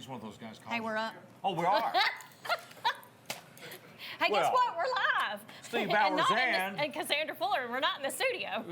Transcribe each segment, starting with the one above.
He's one of those guys. Hey, we're up. Oh, we are. Hey, guess what? We're live. Steve Bowers and Cassandra Fuller. We're not in the studio.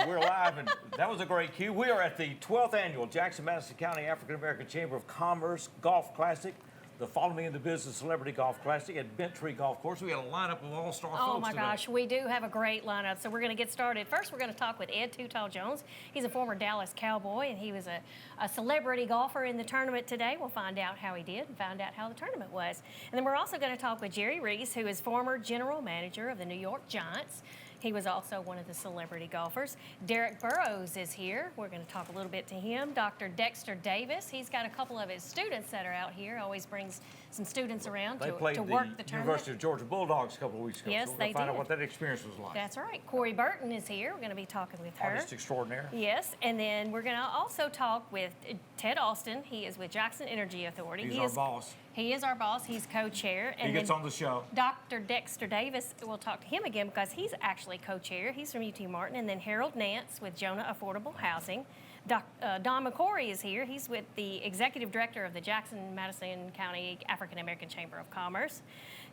We're live, and that was a great cue. We are at the 12th annual Jackson-Madison County African American Chamber of Commerce Golf Classic, the Follow Me Into Business Celebrity Golf Classic at Bent Tree Golf Course. We got a lineup of all-star folks Oh my today. gosh, we do have a great lineup. So we're going to get started. First, we're going to talk with Ed Too Tall Jones. He's a former Dallas Cowboy, and he was a celebrity golfer in the tournament today. We'll find out how he did and find out how the tournament was. And then we're also going to talk with Jerry Reese, who is former general manager of the New York Giants. He was also one of the celebrity golfers. Derek Burrows is here. We're going to talk a little bit to him. Dr. Dexter Davis, he's got a couple of his students that are out here. Always brings some students around to work the tournament. University of Georgia Bulldogs a couple of weeks ago. Yes, so we're they find did. out what that experience was like. That's right. Corey Burton is here. We're going to be talking with her. Artist extraordinaire. Yes, and then we're going to also talk with Ted Austin. He is with Jackson Energy Authority. He's our boss. He is our boss. He's co-chair. He gets on the show. Dr. Dexter Davis, we'll talk to him again because he's actually co-chair. He's from UT Martin. And then Harold Nance with Jonah Affordable Housing. Don McCory is here. He's with the executive director of the Jackson-Madison County African American Chamber of Commerce.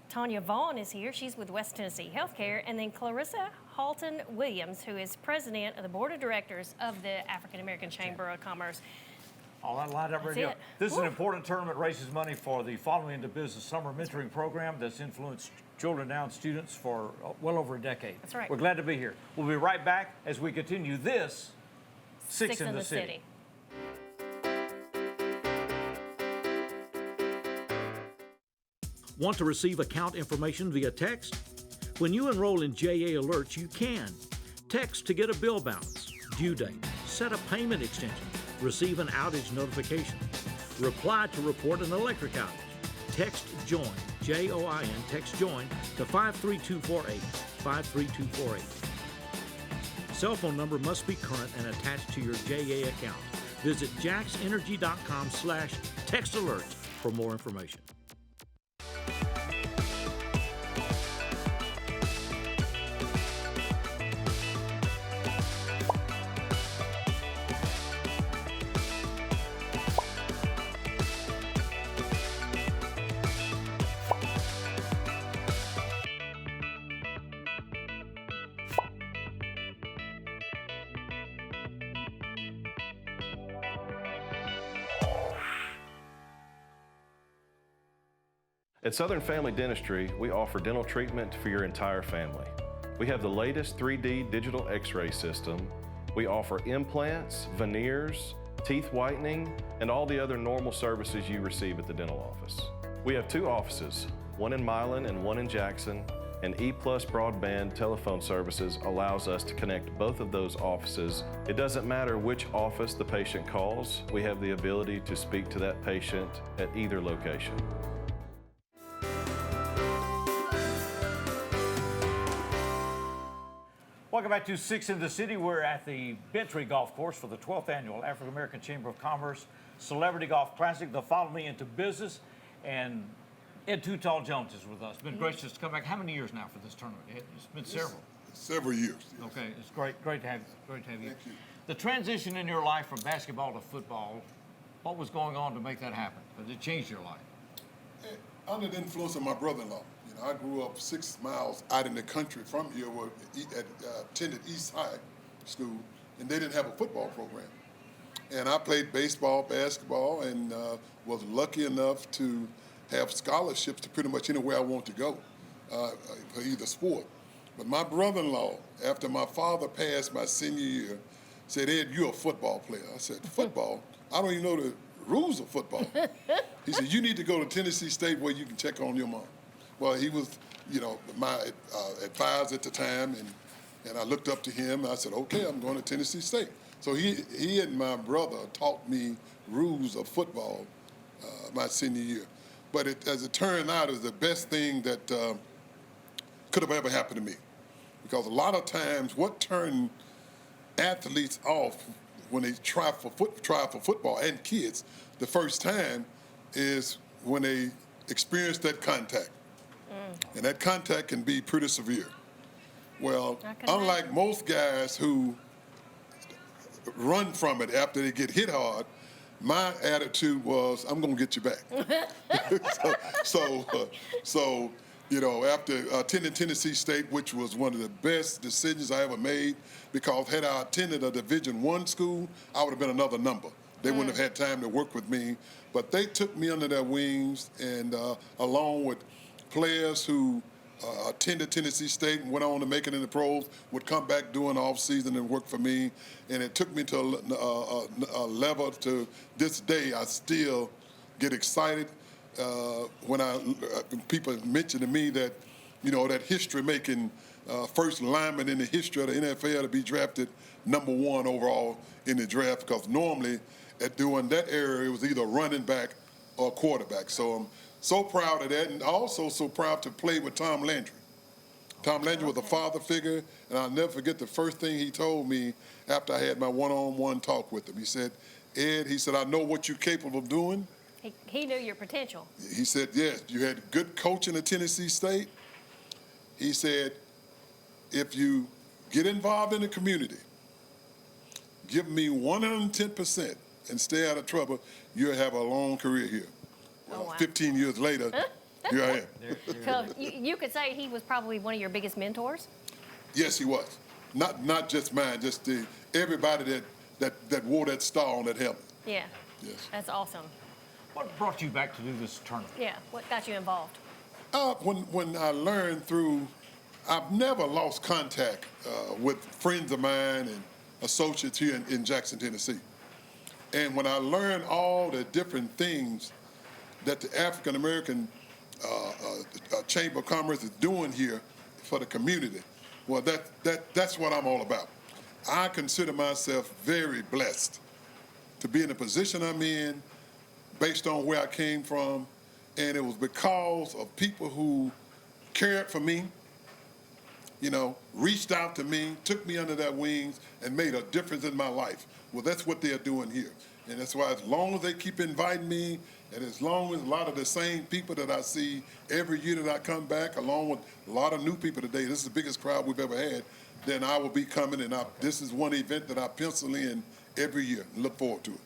Tanya Vaughn is here. She's with West Tennessee Healthcare. And then Clarissa Halton Williams, who is president of the board of directors of the African American Chamber of Commerce. All that lined up right here. This is an important tournament, raises money for the Follow Me Into Business Summer Mentoring Program that's influenced children now and students for well over a decade. That's right. We're glad to be here. We'll be right back as we continue this Six in the City. Want to receive account information via text? When you enroll in JA Alerts, you can. Text to get a bill balance, due date, set a payment extension, receive an outage notification, reply to report an electric outage. Text JOIN, J-O-I-N, text JOIN to 53248, 53248. Cell phone number must be current and attached to your JA account. Visit jaxenergy.com/textalerts for more information. At Southern Family Dentistry, we offer dental treatment for your entire family. We have the latest 3D digital x-ray system. We offer implants, veneers, teeth whitening, and all the other normal services you receive at the dental office. We have 2 offices, one in Milan and one in Jackson, and E+ broadband telephone services allows us to connect both of those offices. It doesn't matter which office the patient calls, we have the ability to speak to that patient at either location. Welcome back to Six in the City. We're at the Bent Tree Golf Course for the 12th Annual African American Chamber of Commerce Celebrity Golf Classic, the Follow Me Into Business. And Ed Too Tall Jones is with us. It's been gracious to come back. How many years now for this tournament, Ed? It's been several. Several years. Yes. Okay, it's great to have you. Thank you. The transition in your life from basketball to football, what was going on to make that happen? Because it changed your life. Under the influence of my brother-in-law. I grew up 6 miles out in the country from here, where attended East High School, and they didn't have a football program. And I played baseball, basketball, and was lucky enough to have scholarships to pretty much anywhere I want to go for either sport. But my brother-in-law, after my father passed my senior year, said, "Ed, you're a football player." I said, "Football? I don't even know the rules of football." He said, "You need to go to Tennessee State where you can check on your mom." Well, he was, my advisor at the time, and I looked up to him. And I said, "Okay, I'm going to Tennessee State." So he and my brother taught me rules of football my senior year. But as it turned out, it was the best thing that could have ever happened to me, because a lot of times what turned athletes off when they try for football, and kids the first time, is when they experience that contact. And that contact can be pretty severe. Well, unlike most guys who run from it after they get hit hard, my attitude was, I'm going to get you back. So, you know, after attending Tennessee State, which was one of the best decisions I ever made, because had I attended a Division I school, I would have been another number. They wouldn't have had time to work with me. But they took me under their wings, and along with players who attended Tennessee State and went on to make it in the pros, would come back during the off season and work for me. And it took me to a level to this day I still get excited when people mention to me that, you know, that history-making first lineman in the history of the NFL to be drafted #1 overall in the draft, because normally during that era it was either running back or quarterback. So I'm so proud of that, and also so proud to play with Tom Landry. Tom Landry was a father figure, and I'll never forget the first thing he told me after I had my one-on-one talk with him. He said, Ed, he said, I know what you're capable of doing. He knew your potential. He said, yes, you had good coaching at Tennessee State. He said, if you get involved in the community, give me 110% and stay out of trouble, you'll have a long career here. Oh, wow. 15 years later, here I am. So you could say he was probably one of your biggest mentors? Yes, he was. Not just mine, just everybody that wore that star on that helmet. Yeah. Yes. That's awesome. What brought you back to do this tournament? Yeah. What got you involved? When I learned through, I've never lost contact with friends of mine and associates here in Jackson, Tennessee. And when I learned all the different things that the African American Chamber of Commerce is doing here for the community, well, that's what I'm all about. I consider myself very blessed to be in the position I'm in based on where I came from, and it was because of people who cared for me, you know, reached out to me, took me under their wings, and made a difference in my life. Well, that's what they're doing here. And that's why as long as they keep inviting me, and as long as a lot of the same people that I see every year that I come back, along with a lot of new people today, this is the biggest crowd we've ever had, then I will be coming, and this is one event that I pencil in every year and look forward to it.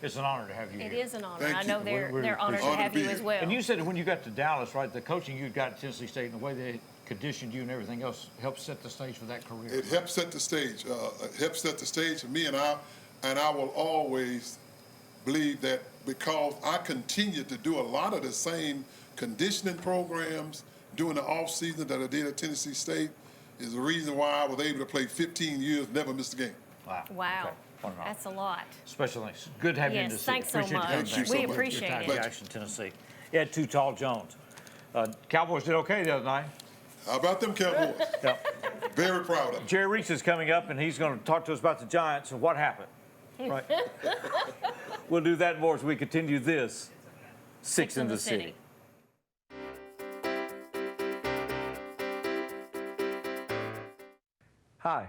It's an honor to have you here. It is an honor. Thank I know you. they're honored to have you as well. And you said that when you got to Dallas, right, the coaching you got at Tennessee State and the way they conditioned you and everything else helped set the stage for that career. It helped set the stage. It helped set the stage for me, and I will always believe that because I continued to do a lot of the same conditioning programs during the off season that I did at Tennessee State is the reason why I was able to play 15 years, never missed a game. Wow. Wow. Okay. That's a lot. Special thanks. Good to have you in the Yes, city. thanks so Appreciate you coming much. back. We appreciate Your time it. in Jackson, Tennessee. You had Too Tall Jones. Cowboys did okay the other night. How about them Cowboys? Yep. Very proud of them. Jerry Reese is coming up, and he's going to talk to us about the Giants and what happened. Right. We'll do that more as we continue this Six in the City. Hi,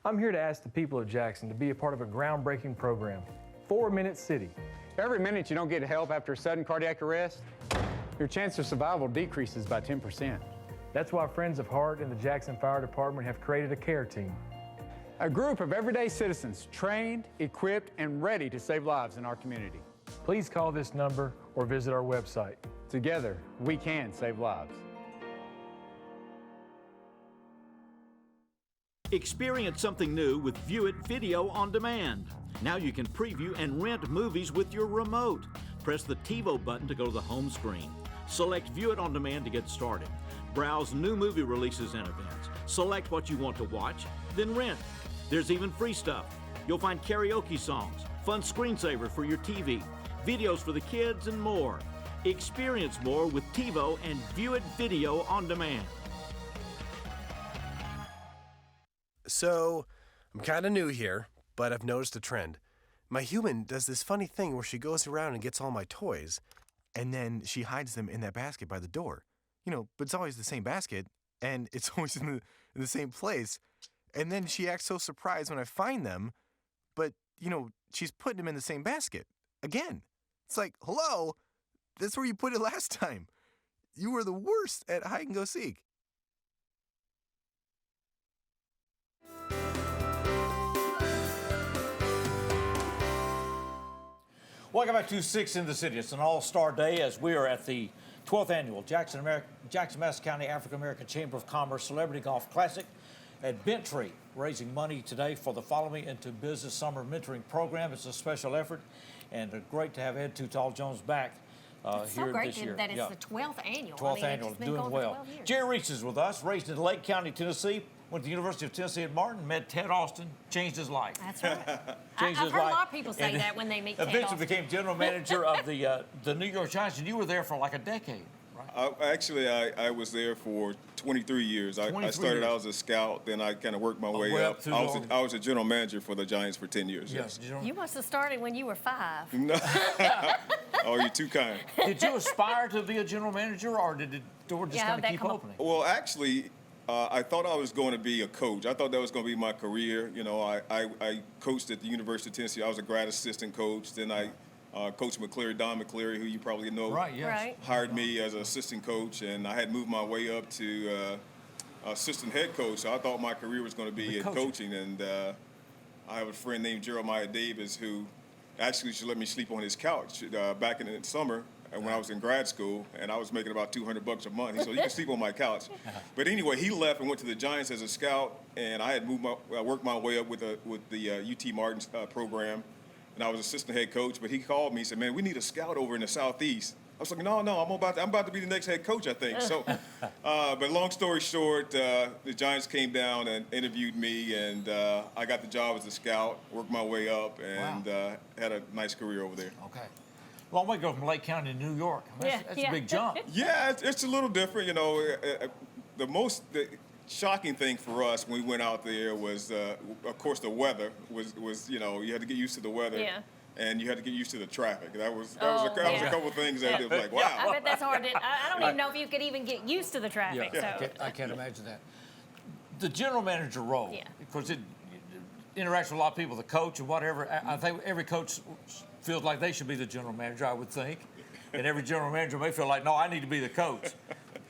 I'm here to ask the people of Jackson to be a part of a groundbreaking program, 4 Minute City. Every minute you don't get help after a sudden cardiac arrest, your chance of survival decreases by 10%. That's why Friends of Heart and the Jackson Fire Department have created a care team. A group of everyday citizens trained, equipped, and ready to save lives in our community. Please call this number or visit our website. Together, we can save lives. Experience something new with View It Video on Demand. Now you can preview and rent movies with your remote. Press the TiVo button to go to the home screen. Select View It on Demand to get started. Browse new movie releases and events. Select what you want to watch, then rent. There's even free stuff. You'll find karaoke songs, fun screensaver for your TV, videos for the kids, and more. Experience more with TiVo and View It Video on Demand. So, I'm kind of new here, but I've noticed a trend. My human does this funny thing where she goes around and gets all my toys, and then she hides them in that basket by the door. You know, but it's always the same basket, and it's always in the same place. And then she acts so surprised when I find them, but, you know, she's putting them in the same basket. Again. It's like, hello, that's where you put it last time. You were the worst at hide and go seek. Welcome back to Six in the City. It's an all-star day as we are at the 12th annual Jackson-Madison County African American Chamber of Commerce Celebrity Golf Classic at Bentry, raising money today for the Follow Me Into Business Summer Mentoring Program. It's a special effort, and great to have Ed Too Tall Jones back It's here so great this year. that it's the 12th annual. 12th annual, it's been doing going well. For 12 years. Jerry Reese is with us, raised in Lake County, Tennessee, went to the University of Tennessee at Martin, met Ted Austin, changed his life. That's right. Changed I've his heard life. a lot of people say And that when they meet Ted eventually Austin. became general manager of the New York Giants, and you were there for like a decade, right? I was there for 23 years. I 23 started years. out as a scout, then I kind of worked my way way up. up through I was a general manager for the Giants for 10 years. Yes. You must have started when you were 5. No. Oh, you're too kind. Did you aspire to be a general manager, or did the door just Yeah, kind how'd of that keep come up? opening? Well, actually, I thought I was going to be a coach. I thought that was going to be my career. You know, I coached at the University of Tennessee. I was a grad assistant coach. Then I coached McCleary, Don McCleary, who you probably know. Right, yes. Right. Hired me as an assistant coach, and I had moved my way up to assistant head coach. So I thought my career was going to be in coaching. And I have a friend named Jeremiah Davis who actually should let me sleep on his couch back in the summer when I was in grad school, and I was making about $200 a month. So you can sleep on my couch. But anyway, he left and went to the Giants as a scout, and I had worked my way up with the UT Martin program, and I was assistant head coach. But he called me and said, "Man, we need a scout over in the Southeast." I was like, "No, I'm about to be the next head coach, I think." So, but long story short, the Giants came down and interviewed me, and I got the job as a scout, worked my way up, and had a nice career over there. Okay. Long way to go from Lake County to New York. I mean, that's a big jump. Yeah, it's a little different. You know, the shocking thing for us when we went out there was, of course, the weather was you know, you had to get used to the weather. Yeah. And you had to get used to the traffic. That was a yeah. couple of things that was like, wow. I bet that's hard. I don't even know if you could even get used to the traffic. Yeah, So. I can't imagine that. The general manager role, Yeah. because it interacts with a lot of people, the coach and whatever. I think every coach feels like they should be the general manager, I would think. And every general manager may feel like, no, I need to be the coach.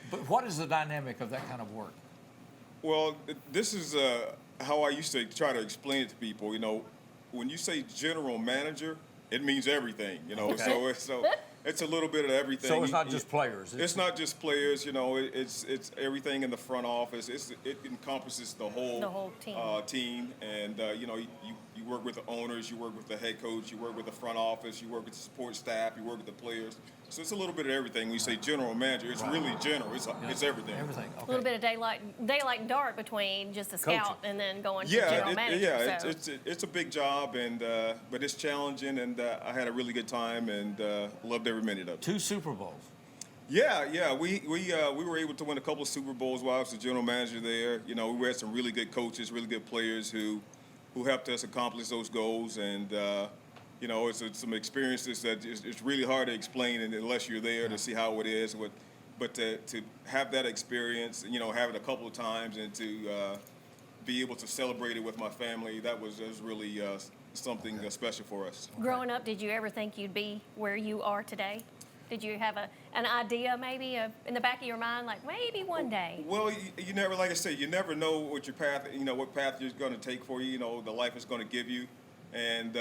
But what is the dynamic of that kind of work? Well, this is how I used to try to explain it to people. You know, when you say general manager, it means everything. You know, Okay. so it's a little bit of everything. So it's not just players. It's not just players. You know, it's everything in the front office. It encompasses the whole team. Team, and you know, you work with the owners, you work with the head coach, you work with the front office, you work with the support staff, you work with the players. So it's a little bit of everything. When you say general manager, it's really general. It's everything. Everything. Okay. A little bit of daylight and dark between just a scout Coaching. and then going to general manager. It's a big job, and but it's challenging, and I had a really good time, and loved every minute of it. 2 Super Bowls. Yeah, we were able to win a couple of Super Bowls while I was the general manager there. You know, we had some really good coaches, really good players who helped us accomplish those goals, and you know, it's some experiences that it's really hard to explain unless you're there to see how it is. But to have that experience, you know, have it a couple of times, and to be able to celebrate it with my family, that was really something special for us. Growing up, did you ever think you'd be where you are today? Did you have an idea maybe in the back of your mind, like maybe one day? Well, you never, like I said, you never know what your path, you know, what path you're going to take for you. You know, the life is going to give you. And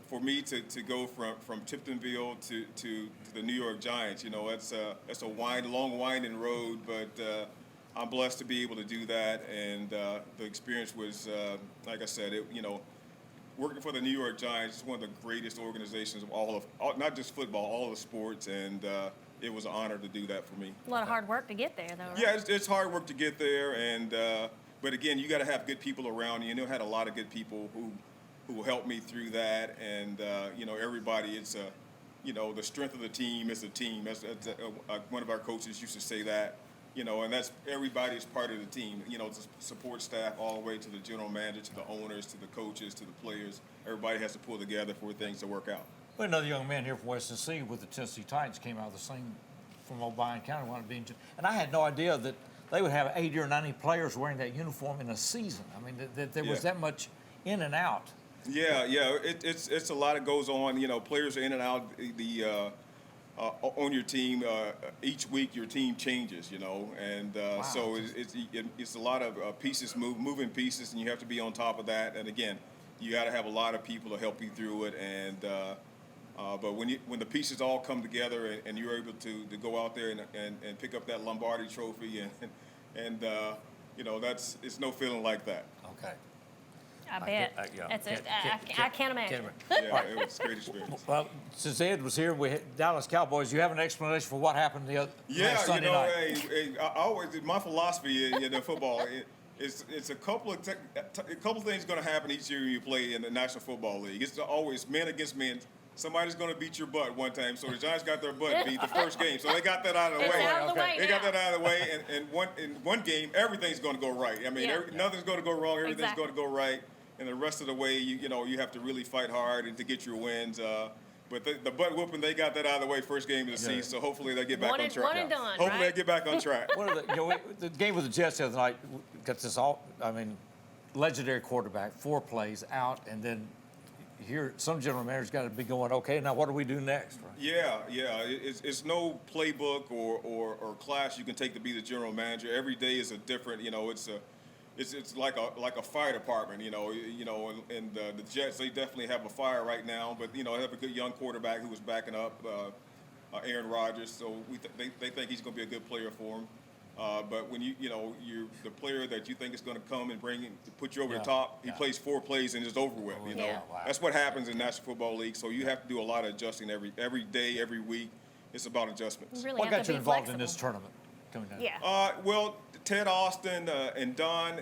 for me to go from Tiptonville to the New York Giants, you know, that's a long winding road, but I'm blessed to be able to do that. And the experience was, like I said, you know, working for the New York Giants is one of the greatest organizations of not just football, all of sports, and it was an honor to do that for me. A lot of hard work to get there, though, right? Yeah, it's hard work to get there, and but again, you got to have good people around you. And I had a lot of good people who helped me through that, and you know, everybody. It's you know, the strength of the team is a team. That's one of our coaches used to say that. You know, and that's everybody is part of the team. You know, the support staff all the way to the general manager, to the owners, to the coaches, to the players. Everybody has to pull together for things to work out. Well, another young man here from West Tennessee with the Tennessee Titans came out of the same from O'Brien County, wanted to be and I had no idea that they would have 80 or 90 players wearing that uniform in a season. I mean, that there was that much in and out. Yeah, it's a lot that goes on. You know, players are in and out. On your team, each week your team changes, you know, and so it's a lot of moving pieces, and you have to be on top of that. And again, you got to have a lot of people to help you through it. And But when the pieces all come together and you're able to go out there and pick up that Lombardi trophy and it's no feeling like that. Okay. I bet. I can't imagine. Yeah, it was a great experience. Well, since Ed was here, we had Dallas Cowboys. You have an explanation for what happened last Sunday night? I always my philosophy in football. It's a couple of things going to happen each year you play in the National Football League. It's always men against men. Somebody's going to beat your butt one time. So the Giants got their butt beat the first game. So they got that out of the way. They got that out of the way. And in one game, everything's going to go right. I mean, nothing's going to go wrong. Everything's going to go right. And the rest of the way, you have to really fight hard and to get your wins. But the butt whooping, they got that out of the way first game of the season. So hopefully they get back on track. One and done, Hopefully they get back on track. The game with the Jets the other night got this legendary quarterback, 4 plays out, and then here some general manager's got to be going, okay, now what do we do next? Right? Yeah. It's no playbook or class you can take to be the general manager. Every day is a different. It's like a fire department. And the Jets, they definitely have a fire right now, but they have a good young quarterback who was backing up Aaron Rodgers. So they think he's going to be a good player for him. But when you're the player that you think is going to come and put you over the top, he plays 4 plays and it's over with. That's what happens in National Football League. So you have to do a lot of adjusting every day, every week. It's about adjustments. Really what got you involved in this tournament coming down? Yeah. Well, Ted Austin and Don,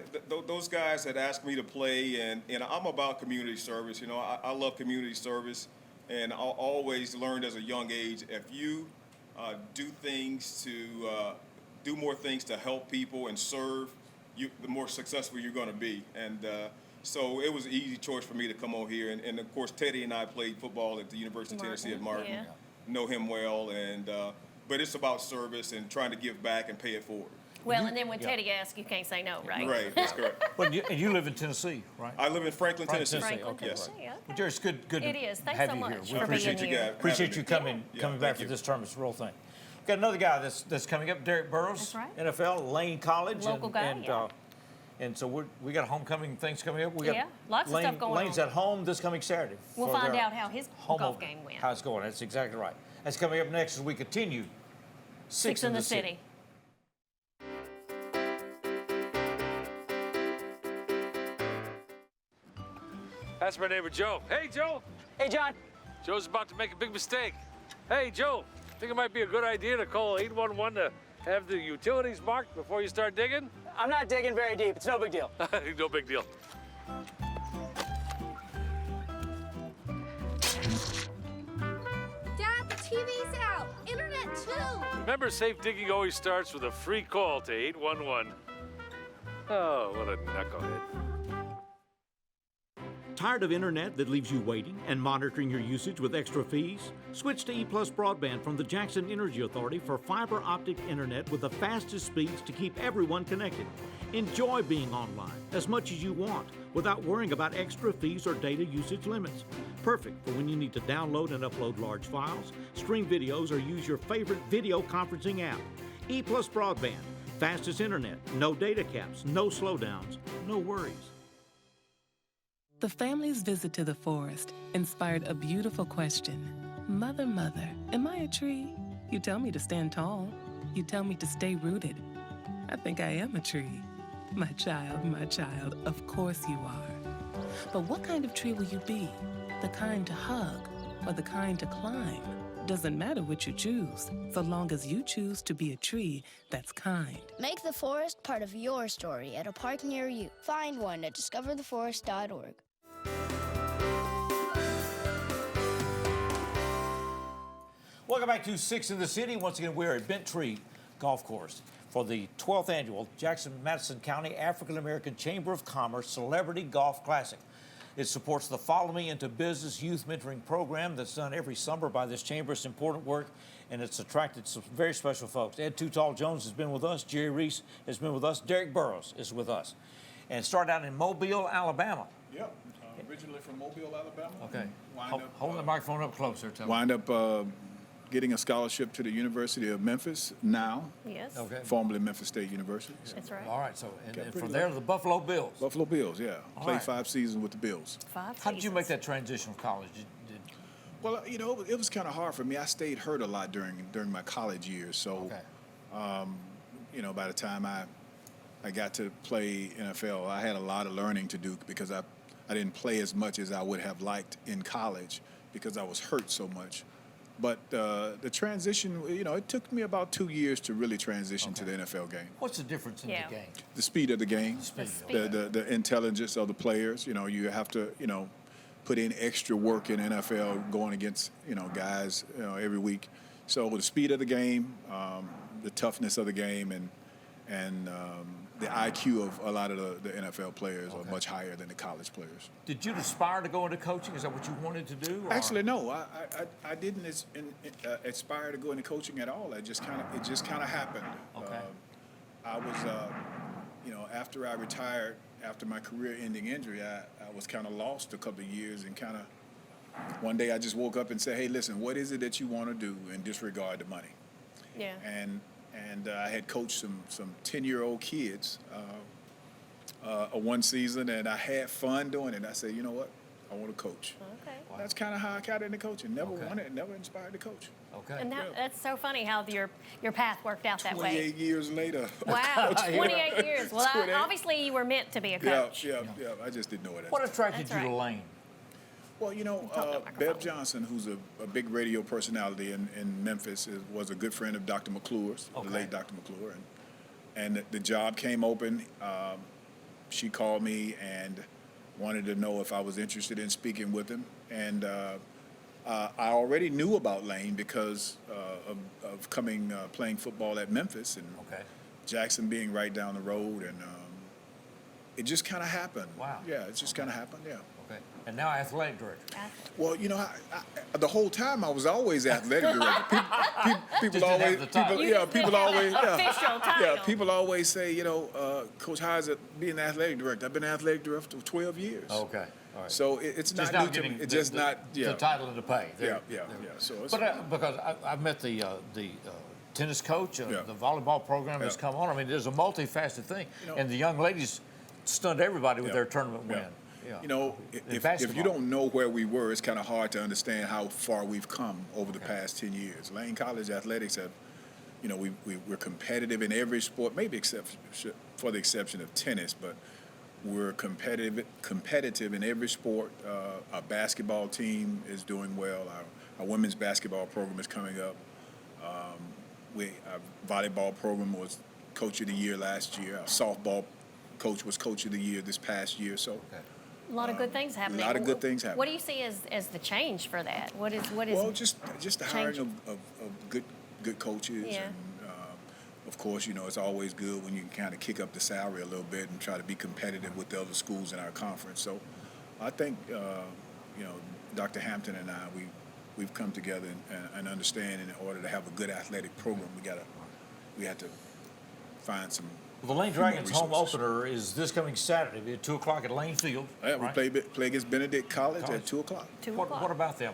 those guys had asked me to play, and I'm about community service. I love community service, and I always learned as a young age, if you do more things to help people and serve, the more successful you're going to be. And so it was an easy choice for me to come over here. And of course, Teddy and I played football at the University of Tennessee at Martin. Yeah. Know him well, but it's about service and trying to give back and pay it forward. Well, and then when Teddy asks, you can't say no, right? Right, that's correct. And you live in Tennessee, right? I live in Franklin, Tennessee. Franklin, Yes. Tennessee, okay. Well, Jerry, it's good It is. Thanks have so you much here. for appreciate being you here. guys. Appreciate you coming Yeah, back for thank this tournament. It's a real thing. We've got another guy that's coming up, Derek Burrows, That's right. NFL, Lane College. Local guy, And so we got homecoming things coming up. We got lots of stuff going on. Lane's at home this coming Saturday. We'll for find their out how his home golf opener, game went. How it's going. That's exactly right. That's coming up next as we continue. Six in the City. That's my neighbor, Joe. Hey, Joe. Hey, John. Joe's about to make a big mistake. Hey, Joe, think it might be a good idea to call 811 to have the utilities marked before you start digging? I'm not digging very deep. It's no big deal. No big deal. Dad, the TV's out. Internet, too. Remember, safe digging always starts with a free call to 811. Oh, what a knucklehead. Tired of internet that leaves you waiting and monitoring your usage with extra fees? Switch to E+ Broadband from the Jackson Energy Authority for fiber optic internet with the fastest speeds to keep everyone connected. Enjoy being online as much as you want without worrying about extra fees or data usage limits. Perfect for when you need to download and upload large files, stream videos, or use your favorite video conferencing app. E+ Broadband, fastest internet, no data caps, no slowdowns, no worries. The family's visit to the forest inspired a beautiful question. Mother, mother, am I a tree? You tell me to stand tall. You tell me to stay rooted. I think I am a tree. My child, of course you are. But what kind of tree will you be? The kind to hug or the kind to climb? Doesn't matter what you choose, so long as you choose to be a tree that's kind. Make the forest part of your story at a park near you. Find one at discovertheforest.org. Welcome back to Six in the City. Once again, we're at Bent Tree Golf Course for the 12th annual Jackson-Madison County African American Chamber of Commerce Celebrity Golf Classic. It supports the Follow Me Into Business Youth Mentoring Program that's done every summer by this chamber. It's important work, and it's attracted some very special folks. Ed Too Tall Jones has been with us. Jerry Reese has been with us. Derek Burrows is with us. And it started out in Mobile, Alabama. Yep. Originally from Mobile, Alabama. Okay. Hold the microphone up closer. Wind up getting a scholarship to the University of Memphis now. Yes. Okay. Formerly Memphis State University. That's right. All right. So, and from there to the Buffalo Bills. Buffalo Bills, yeah. All Played right. 5 seasons with the Bills. 5 How did you seasons. make that transition from college? Well, you know, it was kind of hard for me. I stayed hurt a lot during my college years. So, you know, by the time I got to play NFL, I had a lot of learning to do because I didn't play as much as I would have liked in college because I was hurt so much. But the transition, you know, it took me about 2 years to really transition to the NFL game. What's the difference in the game? The speed of the game, the intelligence of the players. You know, you have to, you know, put in extra work in NFL going against, you know, guys, you know, every week. So the speed of the game, the toughness of the game, and the IQ of a lot of the NFL players are much higher than the college players. Did you aspire to go into coaching? Is that what you wanted to do? Or? Actually, no. I didn't aspire to go into coaching at all. It just kind of happened. Okay. I was, you know, after I retired, after my career-ending injury, I was kind of lost a couple of years, and kind of one day I just woke up and said, "Hey, listen, what is it that you want to do?" And disregard the money. Yeah. And I had coached some 10-year-old kids one season, and I had fun doing it. I said, you know what, I want to coach. Okay. Wow. That's kind of how I got into coaching. Never wanted, never inspired to coach. Okay. And that's so funny how your path worked out that way. 28 years later. Wow, 28 years. Well, obviously you were meant to be a coach. Yeah. I just didn't know it. What attracted you to Lane? Well, you know, Bev Johnson, who's a big radio personality in Memphis, was a good friend of Dr. McClure's, the late Dr. McClure. And the job came open. She called me and wanted to know if I was interested in speaking with him. And I already knew about Lane because of playing football at Memphis and Jackson being right down the road. And it just kind of happened. Wow. Yeah, it just kind of happened, yeah. Okay. And now athletic director. Well, you know, the whole time I was always athletic director. People always say, you know, Coach Hyde's being athletic director. I've been athletic director for 12 years. Okay. All right. So it's not new to me. It's just not the title and the pay. Yeah. So it's because I met the tennis coach, the volleyball program has come on. I mean, there's a multifaceted thing, and the young ladies stunned everybody with their tournament win. Yeah. You know, if you don't know where we were, it's kind of hard to understand how far we've come over the past 10 years. Lane College athletics have, you know, we're competitive in every sport, maybe except for the exception of tennis, but we're competitive in every sport. Our basketball team is doing well. Our women's basketball program is coming up. Our volleyball program was Coach of the Year last year. Our softball coach was Coach of the Year this past year. So. A lot of good things happening. A lot of good things happening. What do you see as the change for that? What is? Well, just the hiring of good coaches. Yeah. And, of course, you know, it's always good when you can kind of kick up the salary a little bit and try to be competitive with the other schools in our conference. So I think, you know, Dr. Hampton and I, we've come together and understand in order to have a good athletic program, we had to find some. Well, the Lane Dragons home opener is this coming Saturday at 2 o'clock at Lane Field. Yeah, we play against Benedict College at 2 o'clock. What about them?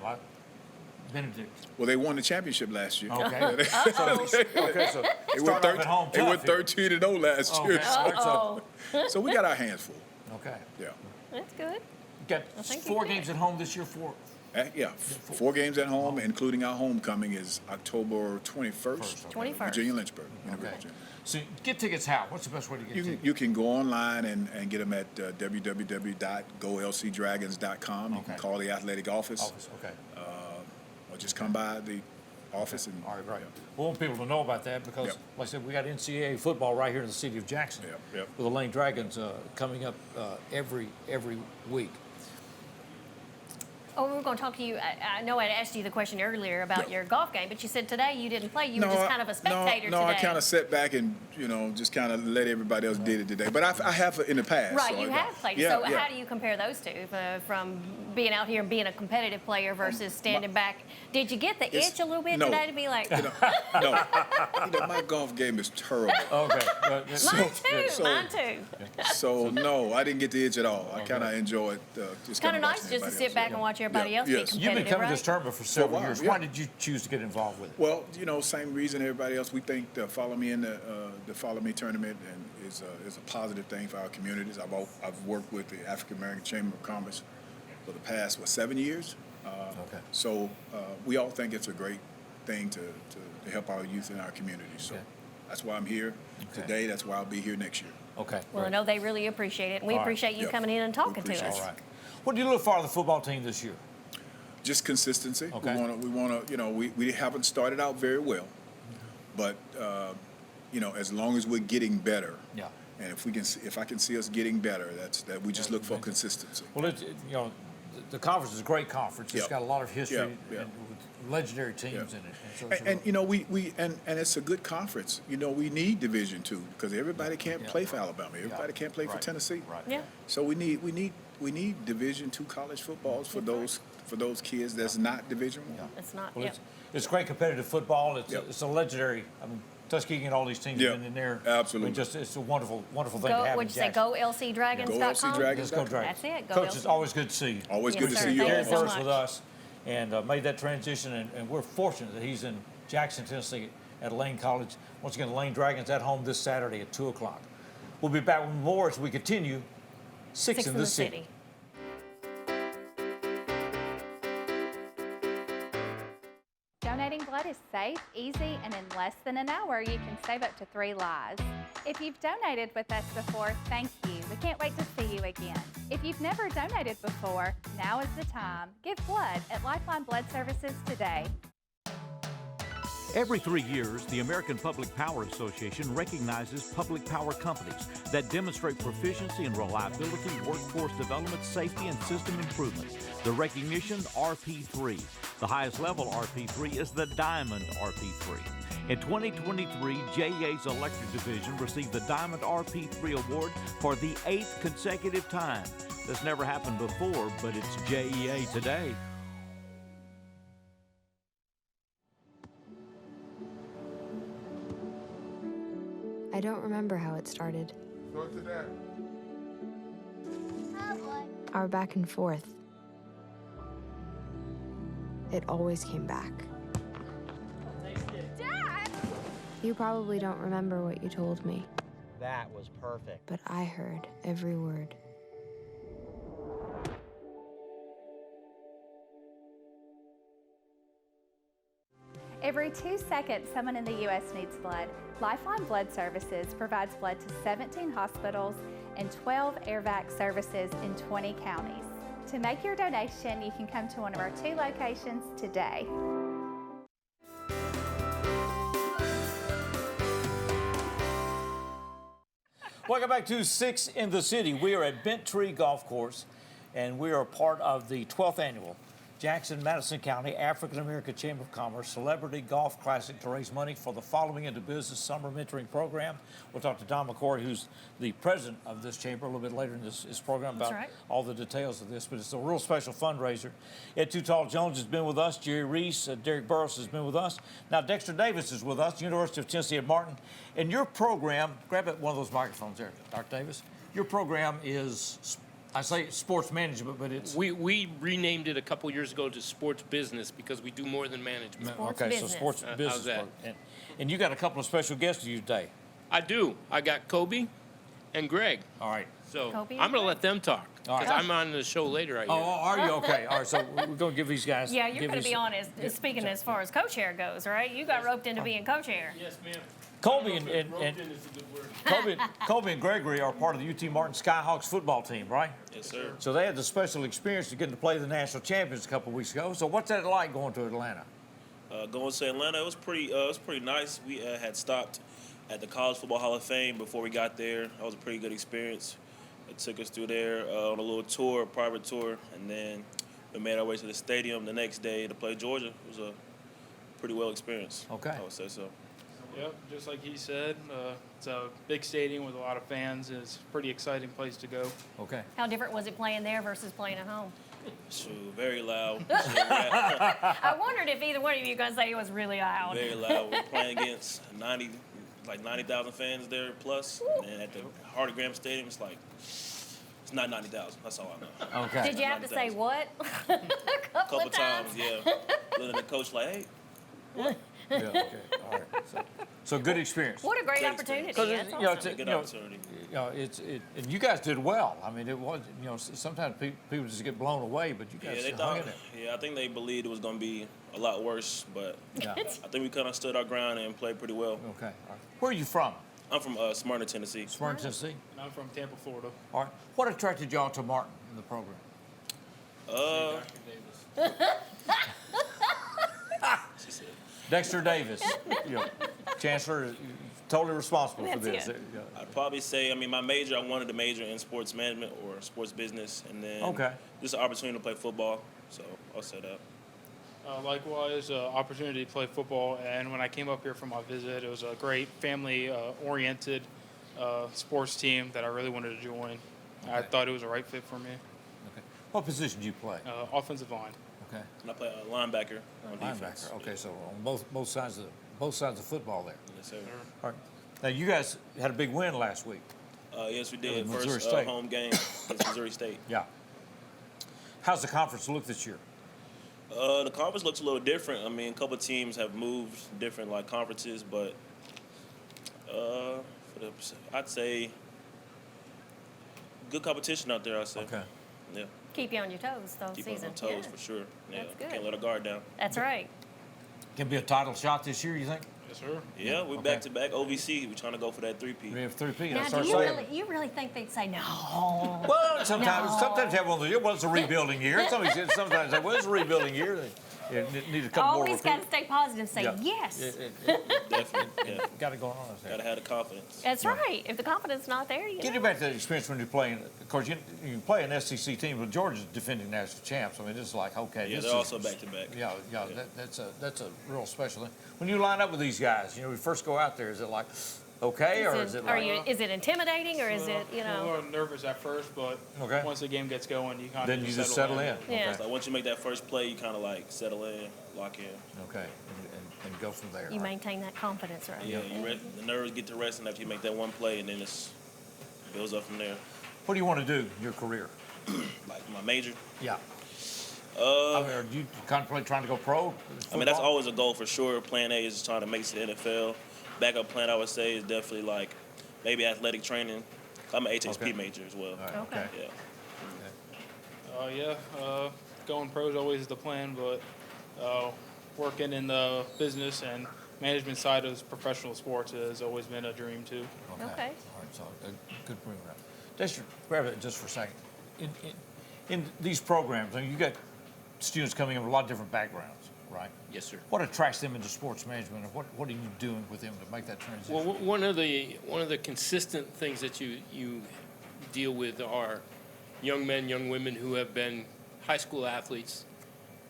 Benedict. Well, they won the championship last year. Okay. So they went 13-0 last year. So we got our hands full. Okay. Yeah. That's good. Got 4 games at home this year. 4 games at home, including our homecoming is October 21st. Virginia Lynchburg. Okay. So get tickets how? What's the best way to get tickets? You can go online and get them at www.golcdragons.com. You can call the athletic office. Or just come by the office. And, all right. We want people to know about that because, like I said, we got NCAA football right here in the city of Jackson with the Lane Dragons coming up every week. Oh, we were going to talk to you. I know I'd asked you the question earlier about your golf game, but you said today you didn't play. You were just kind of a spectator today. No, I kind of sat back and, you know, just kind of let everybody else did it today. But I have in the past. Right, so you have played. So how do you compare those two from being out here and being a competitive player versus standing back? Did you get the itch a little bit today to be like? No. You know, my golf game is terrible. Okay. Mine too. So, no, I didn't get the itch at all. I kind of enjoyed just kind of nice just to sit back and watch everybody else get competitive. You've been coming to this tournament for several years. Why did you choose to get involved with it? Well, you know, same reason everybody else. We think the Follow Me tournament and is a positive thing for our communities. I've worked with the African American Chamber of Commerce for the past 7 years, So we all think it's a great thing to help our youth in our community. So that's why I'm here today. That's why I'll be here next year. Okay. Well, I know they really appreciate it, and we appreciate you coming in and talking to us. All right. What do you look for out of the football team this year? Just consistency. Okay. We want to, you know, we haven't started out very well, but you know, as long as we're getting better. Yeah. And if I can see us getting better, that we just look for consistency. Well, you know, the conference is a great conference. It's got a lot of history and with legendary teams in it. And you know, and it's a good conference. You know, we need Division II because everybody can't play for Alabama. Everybody can't play for Tennessee. Right. Yeah. So we need Division II college footballs for those kids that's not Division I. It's not. Well, it's great competitive football. It's a legendary. I mean, Tuskegee and all these teams have been in there. Absolutely. It's a wonderful thing to have. What'd you say? GoLCDragons.com? GoLCDragons.com. Go Dragons. That's it. Go Coach, LC. it's always good to see you. Always Yes, good to sir. see you. Thank you so First with much. us, and made that transition, and we're fortunate that he's in Jackson, Tennessee, at Lane College. Once again, the Lane Dragons at home this Saturday at 2 o'clock. We'll be back with more as we continue Six in the City. Donating blood is safe, easy, and in less than an hour, you can save up to 3 lives. If you've donated with us before, thank you. We can't wait to see you again. If you've never donated before, now is the time. Give blood at Lifeline Blood Services today. Every 3 years, the American Public Power Association recognizes public power companies that demonstrate proficiency in reliability, workforce development, safety, and system improvement. The recognition, RP3. The highest level RP3 is the Diamond RP3. In 2023, JEA's Electric Division received the Diamond RP3 award for the 8th consecutive time. This never happened before, but it's JEA today. I don't remember how it started. Go to that. Our back and forth. It always came back. Dad! You probably don't remember what you told me, That was perfect. but I heard every word. Every 2 seconds, someone in the U.S. needs blood. Lifeline Blood Services provides blood to 17 hospitals and 12 AirVac services in 20 counties. To make your donation, you can come to one of our 2 locations today. Welcome back to Six in the City. We are at Bent Tree Golf Course, and we are part of the 12th annual Jackson-Madison County African American Chamber of Commerce Celebrity Golf Classic to raise money for the Following Into Business Summer Mentoring Program. We'll talk to Don McCory, who's the president of this chamber, a little bit later in this program about all the details of this. But it's a real special fundraiser. Ed Too Tall Jones has been with us. Jerry Reese, Derek Burrows has been with us. Now Dexter Davis is with us, University of Tennessee at Martin. And your program, grab one of those microphones there, Dr. Davis. Your program is, I say sports management, but it's... We renamed it a couple years ago to sports business because we do more than management. So sports business. How's that? And you got a couple of special guests to you today. I do. I got Kobe and Greg. All right. So Kobe I'm going to let them talk All because right. I'm on the show later, I hear. Oh, are you? Okay. All right, so we're going to give these guys... Yeah, you're going to be honest, speaking as far as co-chair goes, right? You got roped into being co-chair. Yes, ma'am. Colby and Gregory are part of the UT Martin Skyhawks football team, right? Yes, sir. So they had the special experience of getting to play the national champions a couple of weeks ago. So what's that like going to Atlanta? Going to Atlanta, it was pretty nice. We had stopped at the College Football Hall of Fame before we got there. That was a pretty good experience. It took us through there on a little tour, a private tour, and then we made our way to the stadium the next day to play Georgia. It was a pretty well experience. Okay. I would say so. Yep, just like he said, it's a big stadium with a lot of fans. It's a pretty exciting place to go. Okay. How different was it playing there versus playing at home? So very loud. I wondered if either one of you guys say it was really loud. Very loud. We're playing against 90,000 fans there plus, and at the Hardy Graham Stadium, it's not 90,000. That's all I know. Okay. Did you have to say what? a couple of times, yeah. Then the coach like, hey, what? Yeah, okay, all right. So good experience. What a great opportunity. That's awesome. Good opportunity. And you guys did well. I mean, it was, sometimes people just get blown away, but you guys they hung thought. in there. Yeah, I think they believed it was going to be a lot worse, but Yeah. I think we kind of stood our ground and played pretty well. Okay. All right. Where are you from? I'm from Smyrna, Tennessee. Smyrna, Tennessee. And I'm from Tampa, Florida. All right. What attracted y'all to Martin in the program? Dexter Davis, Chancellor, is totally responsible for this. I'd probably say, my major, I wanted to major in sports management or sports business, and then just an opportunity to play football, so I'll say that. Likewise, opportunity to play football, and when I came up here for my visit, it was a great family-oriented sports team that I really wanted to join. Okay. I thought it was a right fit for me. Okay. What position do you play? Offensive line. Okay. And I play linebacker on defense. Okay, so on both sides of football there. Yes, sir. All right. Now you guys had a big win last week. Yes, we did. Missouri First State. home game against Missouri State. Yeah. How's the conference look this year? The conference looks a little different. A couple of teams have moved different conferences, but I'd say good competition out there. I'd say. Okay. Yeah. Keep you on your toes, though, Keep season. on toes Yeah. for sure. Yeah. That's good. Can't let our guard down. That's right. Can be a title shot this year, you think? Yes, sir. Yeah, we're back to back OVC. We're trying to go for that 3P. We have 3P. Now, do you really think they'd say no? Well, sometimes you have one of the well, it's a rebuilding year. Sometimes say, well, it's a rebuilding year. They need a couple more. Always got to stay positive. Say yes. Definitely. Yeah. Got to go on. Got to have the confidence. That's right. If the confidence not there, you Get you back to that experience when you're playing. Of course, you play an SEC team, but Georgia's defending national champs. It's like, okay. Yeah, this they're is, also back to back. Yeah. That's a real special thing. When you line up with these guys, we first go out there. Is it like, okay, or is it like? Is it intimidating, or is it A little nervous at first, but once the game gets going, you kind of just settle in. Yeah. It's like once you make that first play, you kind of settle in, lock in. Okay, and go from there. You maintain that confidence, right? Yeah, the nerves get to rest after you make that one play, and then it builds up from there. What do you want to do in your career? Like my major? Yeah. Are you contemplate trying to go pro? That's always a goal for sure. Plan A is trying to make it to the NFL. Backup plan, I would say, is definitely maybe athletic training. I'm an HSP major as well. Right, okay. Yeah. Going pro is always the plan, but working in the business and management side of professional sports has always been a dream too. Okay. All right, so good program. Just grab it just for a second. In these programs, you got students coming in with a lot of different backgrounds, right? Yes, sir. What attracts them into sports management, and what are you doing with them to make that transition? Well, one of the consistent things that you deal with are young men, young women who have been high school athletes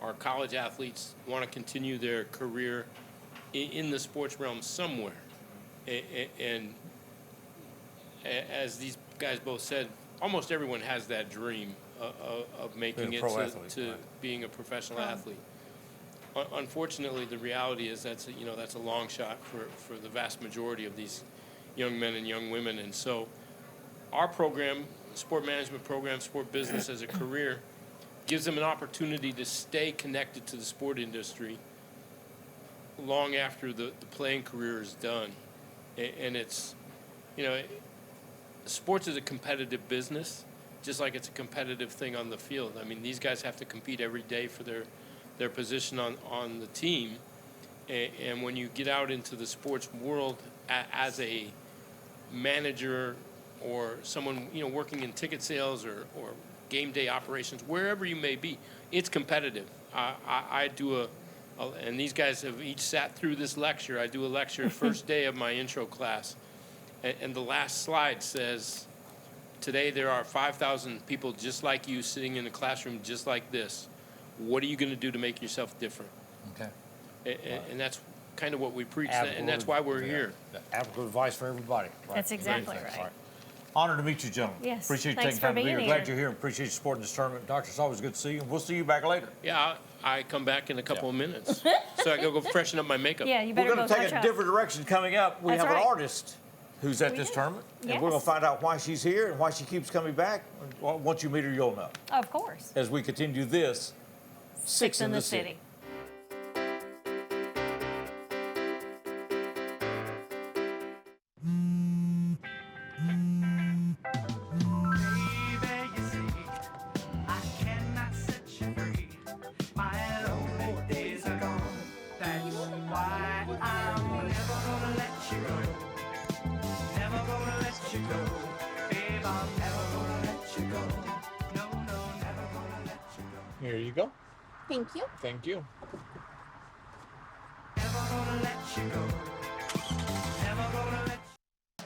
or college athletes, want to continue their career in the sports realm somewhere. And as these guys both said, almost everyone has that dream of making it to being a professional athlete. Unfortunately, the reality is that's a long shot for the vast majority of these young men and young women. And so our program, sport management program, sport business as a career, gives them an opportunity to stay connected to the sport industry long after the playing career is done. And it's, sports is a competitive business, just like it's a competitive thing on the field. These guys have to compete every day for their position on the team. And when you get out into the sports world as a manager or someone, working in ticket sales or game day operations, wherever you may be, it's competitive. I do and these guys have each sat through this lecture. I do a lecture first day of my intro class. And the last slide says, today there are 5,000 people just like you sitting in a classroom just like this. What are you going to do to make yourself different? Okay. And that's kind of what we preach, and that's why we're here. Applicable advice for everybody. Right? That's exactly right. Honor to meet you, gentlemen. Yes. Appreciate you Thanks taking time to for be here. being Glad here. you're here and appreciate you supporting this tournament. Doctor, it's always good to see you, and we'll see you back later. Yeah, I come back in a couple of minutes, so I go freshen up my makeup. Yeah, you better We're going go to take touch a up. different direction coming up. We That's have right. an artist who's at this tournament, and we're going Yes. to find out why she's here and why she keeps coming back. Once you meet her, you'll know. Of course. As we continue this, Six in the City. you go. Thank you. Thank you.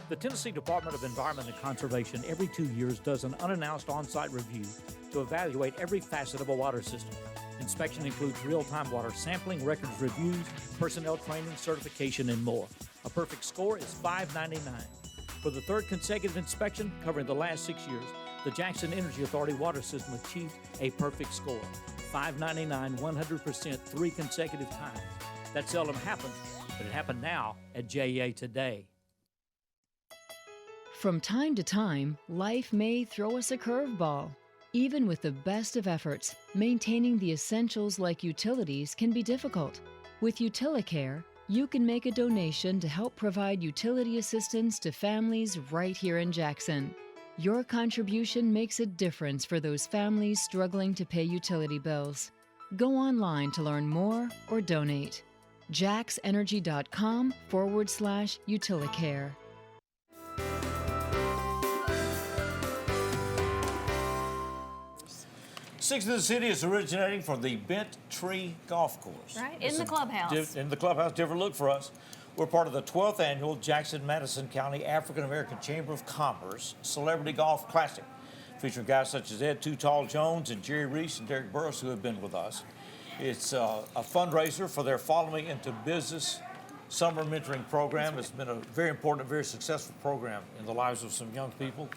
The Tennessee Department of Environment and Conservation every 2 years does an unannounced on-site review to evaluate every facet of a water system. Inspection includes real-time water sampling, records reviews, personnel training, certification, and more. A perfect score is $5.99. For the third consecutive inspection, covering the last 6 years, the Jackson Energy Authority water system achieved a perfect score. $5.99, 100%, 3 consecutive times. That seldom happens, but it happened now at JEA today. From time to time, life may throw us a curveball. Even with the best of efforts, maintaining the essentials like utilities can be difficult. With UtiliCare, you can make a donation to help provide utility assistance to families right here in Jackson. Your contribution makes a difference for those families struggling to pay utility bills. Go online to learn more or donate. jaxenergy.com/UtiliCare. Six in the City is originating from the Bent Tree Golf Course. Right, in the clubhouse. In the clubhouse, different look for us. We're part of the 12th annual Jackson-Madison County African American Chamber of Commerce Celebrity Golf Classic, featuring guys such as Ed Too Tall Jones and Jerry Reese and Derek Burris, who have been with us. It's a fundraiser for their Following into Business summer mentoring program. It's been a very important, very successful program in the lives of some young people.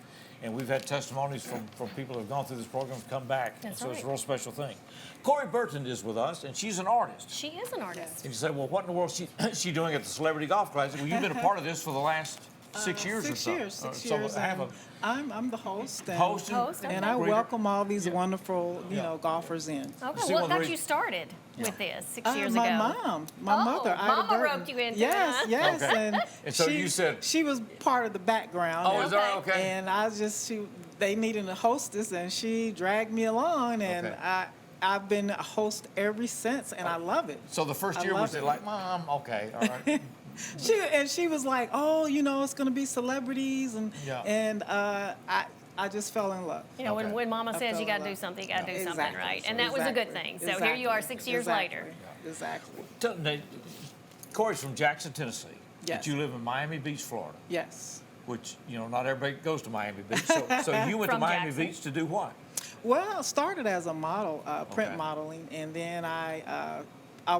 And we've had testimonies from people who have gone through this program come back. That's so it's a right. real special thing. Corey Burton is with us, and she's an artist. She is an artist. And you say, well, what in the world is she doing at the Celebrity Golf Classic? Well, you've been a part of this for the last 6 years or so. 6 years. I'm the host. And, okay. And I welcome all these wonderful, golfers in. Okay, what got you started with this 6 years ago? My mother, Ida Mama Burton. roped you into yes, it. Yes, Okay. and so you said she was part of the background. Oh, is that okay? And they needed a hostess, and she dragged me along, and I've been a host ever since, and I love it. So the first year was it like, Mom, okay, all right. She was like, oh, it's going to be celebrities, and I just fell in love. When Mama says you got to do something, you got to do something, right? And that was a good thing. So here you are 6 years later. Exactly. Corey's from Jackson, Tennessee. Yes. But you live in Miami Beach, Florida. Yes. Which, not everybody goes to Miami Beach. So you went to Miami Beach to do what? Well, I started as a model, print modeling, and then I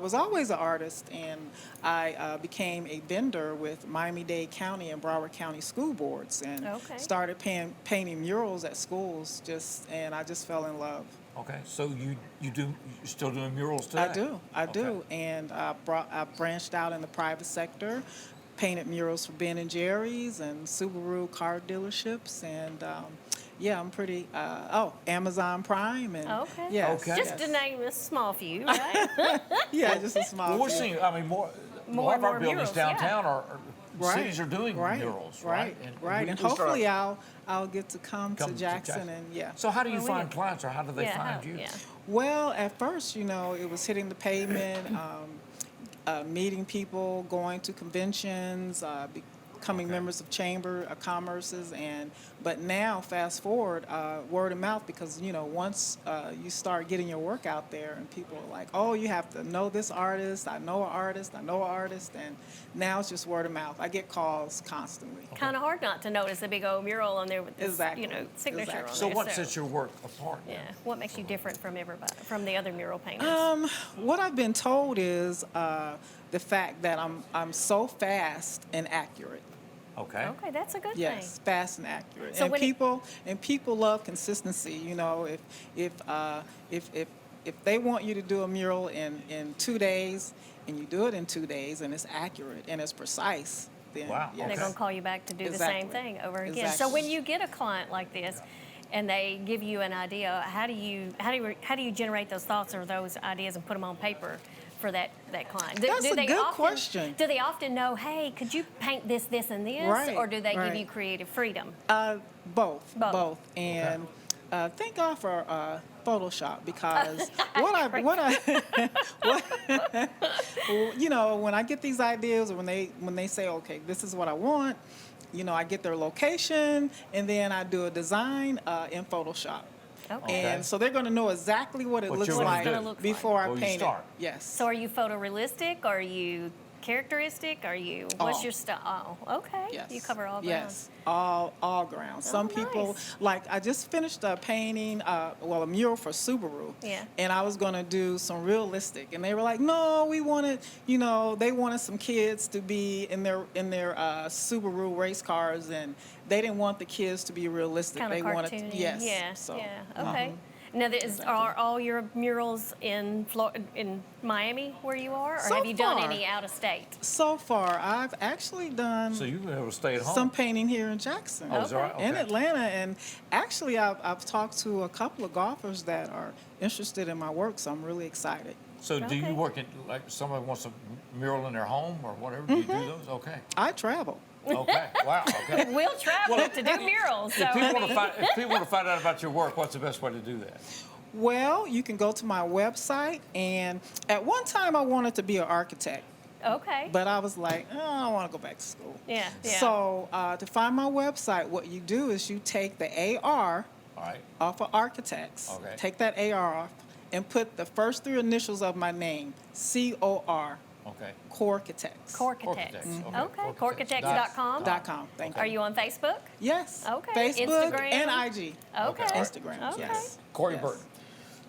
was always an artist, and I became a vendor with Miami-Dade County and Broward County school boards, and started painting murals at schools. And I just fell in love. Okay, so you're still doing murals today? I do, and I branched out in the private sector. Painted murals for Ben and Jerry's and Subaru car dealerships, and I'm pretty. Amazon Prime, and Just to name a small few, right? Just a small. Well, we're seeing. I mean, more of our buildings murals, downtown are cities are doing murals, right? And hopefully I'll get to come to Jackson, and So how do you find clients, or how do they find you? Yeah. Well, at first, it was hitting the pavement. Meeting people, going to conventions, becoming members of Chamber of Commerce's, but now fast forward, word of mouth, because once you start getting your work out there, and people are like, oh, you have to know this artist, I know an artist, and now it's just word of mouth. I get calls constantly. Kind of hard not to notice a big old mural on there with this, signature on there. So what sets your work apart? Yeah, what makes you different from from the other mural painters? What I've been told is the fact that I'm so fast and accurate. Okay. Okay, that's a good thing. Yes, fast and accurate. So people love consistency. If they want you to do a mural in 2 days, and you do it in 2 days, and it's accurate and it's precise, then they're going to call you back to do the same thing over again. Exactly. So when you get a client like this, and they give you an idea, how do you generate those thoughts or those ideas and put them on paper for that client? That's a good question. Do they often know, hey, could you paint this, this, and this? Right, or do they give you creative freedom? Both. And thank God for Photoshop, because when I get these ideas, or when they say, okay, this is what I want, I get their location, and then I do a design in Photoshop. Okay. And so they're going to know exactly what it looks like before I paint it. Yes. So are you photorealistic? Are you characteristic? Are you, what's your style? Oh, okay. Yes. You cover all grounds. Yes, all grounds. Some people, like I just finished a painting, a mural for Subaru. Yeah. And I was going to do some realistic. And they were like, no, we wanted, they wanted some kids to be in their Subaru race cars. And they didn't want the kids to be realistic. Kind of they wanted, cartoony. yes. Yeah, So, yeah, okay. Now, are all your murals in Miami where you are, or So have you done far. any out of state? So far, I've actually done So you've been able to stay at home? some painting here in Jackson, Oh, is that right? in Okay. Atlanta, and actually I've talked to a couple of golfers that are interested in my work, so I'm really excited. So do you work in, like somebody wants a mural in their home or whatever? Do you do those? Okay. I travel. Okay. Wow. Okay. We'll travel to do murals. So If people, I want to mean- find, if people want to find out about your work, what's the best way to do that? Well, you can go to my website, and at one time I wanted to be an architect. Okay. But I was like, oh, I don't want to go back to school. Yeah, yeah. So to find my website, what you do is you take the AR off of architects. Okay. Take that AR off and put the first three initials of my name, COR. Okay. Corkitects. Corkitects. Mhm. Okay. Corkitects.com. .com. Thank you. Are you on Facebook? Yes. Okay. Facebook Instagram? and IG. Okay. Instagram. Okay. Yes. Corey Yes. Burton.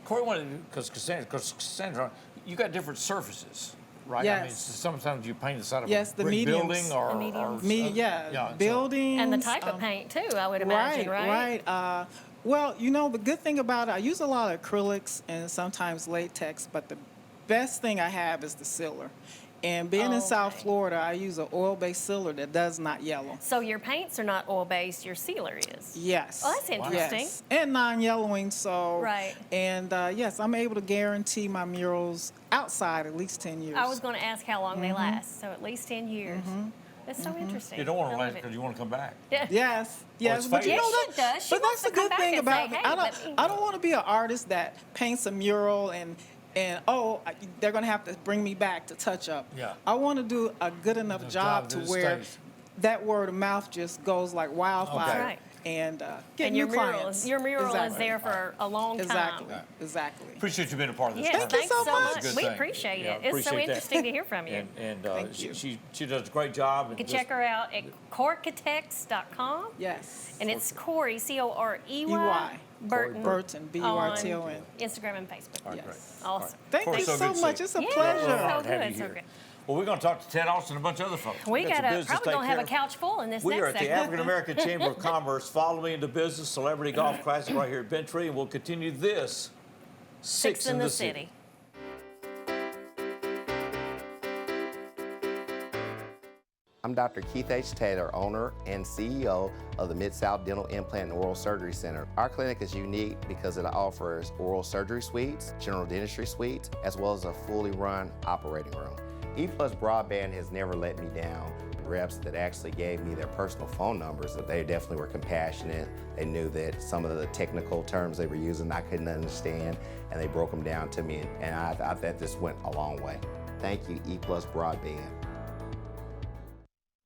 Corey wanted to, because Cassandra, you got different surfaces, right? I mean, Yes. sometimes you paint the side of Yes, a the brick mediums. building or, The mediums. yeah, buildings. And the type of paint, too, I would imagine, right? Right. Well, the good thing about it, I use a lot of acrylics and sometimes latex, but the best thing I have is the sealer. And being in South Florida, I use an oil-based sealer that does not yellow. So your paints are not oil-based, your sealer is? Yes. Oh, that's interesting. Yes. And non-yellowing, so. Right. And yes, I'm able to guarantee my murals outside at least 10 years. I was going to ask how long they last, so at least 10 years. That's so interesting. You don't want I to love last it. because you want to come back. Yes, it's but faded. that, She does. She but wants that's the to come good back thing and about say, me. hey, I don't want to be an artist that paints a mural and they're going to have to bring me back to touch up. Yeah. I want to do a good enough job to that where stays. that word of mouth just goes like wildfire. That's right. And get And new your mural, clients. your mural is Exactly. there for a long time. Exactly. Exactly. Appreciate you being a part of this. Yes, conference. thanks so It's a much. good We thing. appreciate Yeah, it. It's so appreciate that. interesting to hear from you. And Thank you. she does a great job. You can check her out at corkitects.com. Yes. And it's Corey, C-O-R-E-Y. E-Y. Burton. Burton, B-U-R-T-O-N. on Instagram and Facebook. All right, great. Yes. Awesome. Thank Corey, you so so good to much. see you. It's a Yeah, pleasure. so We're honored to have good, you so here. good. Well, we're going to talk to Ted Austin and a bunch of other folks. We got some got business probably to going to have a take care couch full in this We next are at the segment. African American Chamber of Commerce. Follow me into business, Celebrity Golf Classic right here at Bentry, and we'll continue this Six in the City. I'm Dr. Keith H. Taylor, owner and CEO of the Mid-South Dental Implant and Oral Surgery Center. Our clinic is unique because it offers oral surgery suites, general dentistry suites, as well as a fully run operating room. E-Plus Broadband has never let me down. Reps that actually gave me their personal phone numbers, that they definitely were compassionate. They knew that some of the technical terms they were using I couldn't understand, and they broke them down to me, and I thought this went a long way. Thank you, E-Plus Broadband.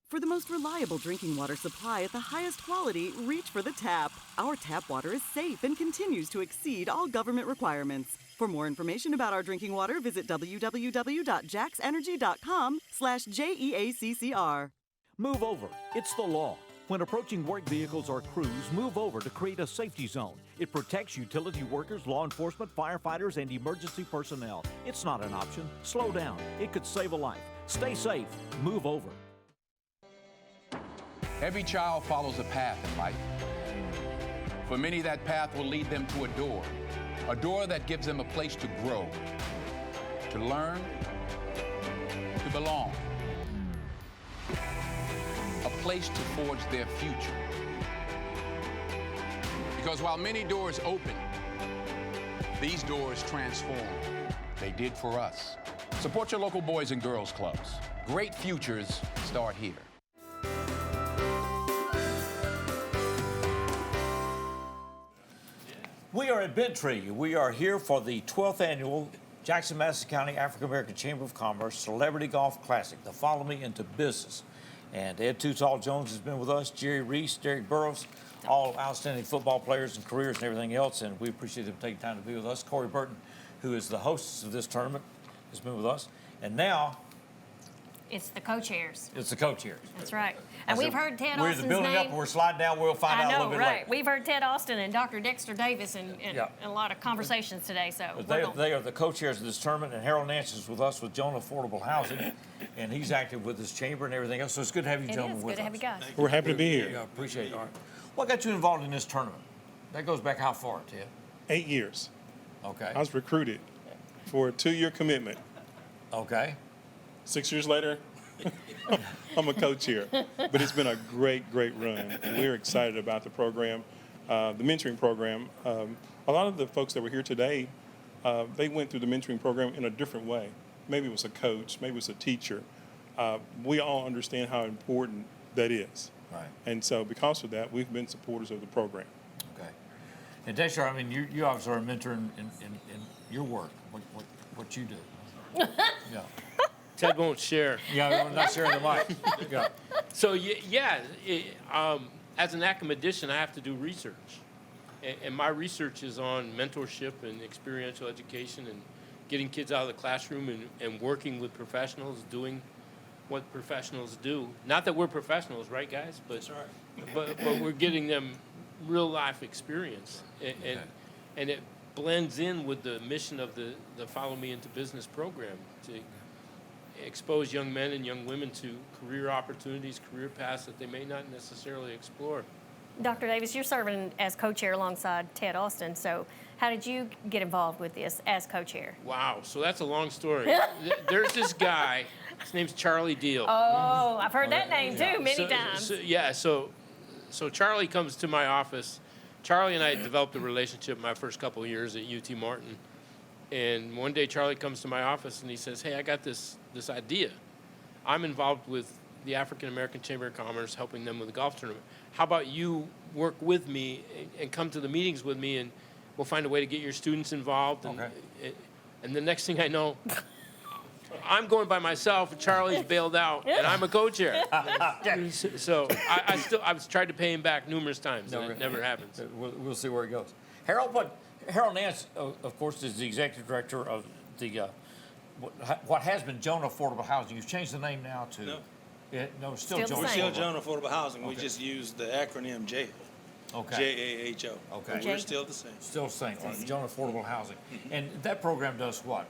For the most reliable drinking water supply at the highest quality, reach for the tap. Our tap water is safe and continues to exceed all government requirements. For more information about our drinking water, visit www.jaxenergy.com/JEACCR. Move over. It's the law. When approaching work vehicles or crews, move over to create a safety zone. It protects utility workers, law enforcement, firefighters, and emergency personnel. It's not an option. Slow down. It could save a life. Stay safe. Move over. Every child follows a path in life. For many, that path will lead them to a door that gives them a place to grow, to learn, to belong, a place to forge their future. Because while many doors open, these doors transform. They did for us. Support your local Boys and Girls Clubs. Great futures start here. We are at Bentry. We are here for the 12th annual Jackson-Madison County African American Chamber of Commerce Celebrity Golf Classic, the Follow Me into Business. And Ed Too Tall Jones has been with us, Jerry Reese, Derek Burrows, all outstanding football players and careers and everything else, and we appreciate them taking time to be with us. Corey Burton, who is the host of this tournament, has been with us. And now It's the co-chairs. it's the co-chairs. That's right. And we've heard Ted We're Austin's building up name. and we're sliding down. We'll find out a little bit right. later. We've heard Ted Austin and Dr. Dexter Davis in Yeah. a lot of conversations today. So But we're gonna- they are the co-chairs of this tournament, and Harold Nance is with us with Jonah Affordable Housing, and he's active with his chamber and everything else. So it's good to have you It gentlemen is with good to us. have you guys. We're happy to be here. Yeah, appreciate it. All right. What got you involved in this tournament? That goes back how far, Ted? 8 years. Okay. I was recruited for a 2-year commitment. Okay. 6 years later, I'm a co-chair. But it's been a great run. We're excited about the program, the mentoring program. A lot of the folks that were here today, they went through the mentoring program in a different way. Maybe it was a coach, maybe it was a teacher. We all understand how important that is. Right. And so because of that, we've been supporters of the program. Okay. And Dexter, I mean, you obviously are a mentor in your work, what you do. Yeah. Ted won't share. Yeah, I'm not sharing the mic. Yeah. So, as an academician, I have to do research. And my research is on mentorship and experiential education and getting kids out of the classroom and working with professionals, doing what professionals do. Not that we're professionals, right, guys? But, That's right. but we're getting them real life experience. And it blends in with the mission of the Follow Me Into Business program to expose young men and young women to career opportunities, career paths that they may not necessarily explore. Dr. Davis, you're serving as co-chair alongside Ted Austin. So how did you get involved with this as co-chair? Wow, so that's a long story. There's this guy, his name's Charlie Deal. Oh, I've heard that name too many times. So Charlie comes to my office. Charlie and I developed a relationship my first couple of years at UT Martin. And one day Charlie comes to my office and he says, hey, I got this idea. I'm involved with the African American Chamber of Commerce, helping them with the golf tournament. How about you work with me and come to the meetings with me, and we'll find a way to get your students involved. And the next thing I know, I'm going by myself, and Charlie's bailed out, and I'm a co-chair. So I've tried to pay him back numerous times, and it never happens. We'll see where it goes. Harold Nance, of course, is the executive director of the what has been Jonah Affordable Housing. You've changed the name now to no, still Jonah. We're still Jonah Affordable Housing. We just use the acronym JAHO. Okay. JAHO. Okay. But we're still the same. Still the same. Jonah Affordable Housing, and that program does what?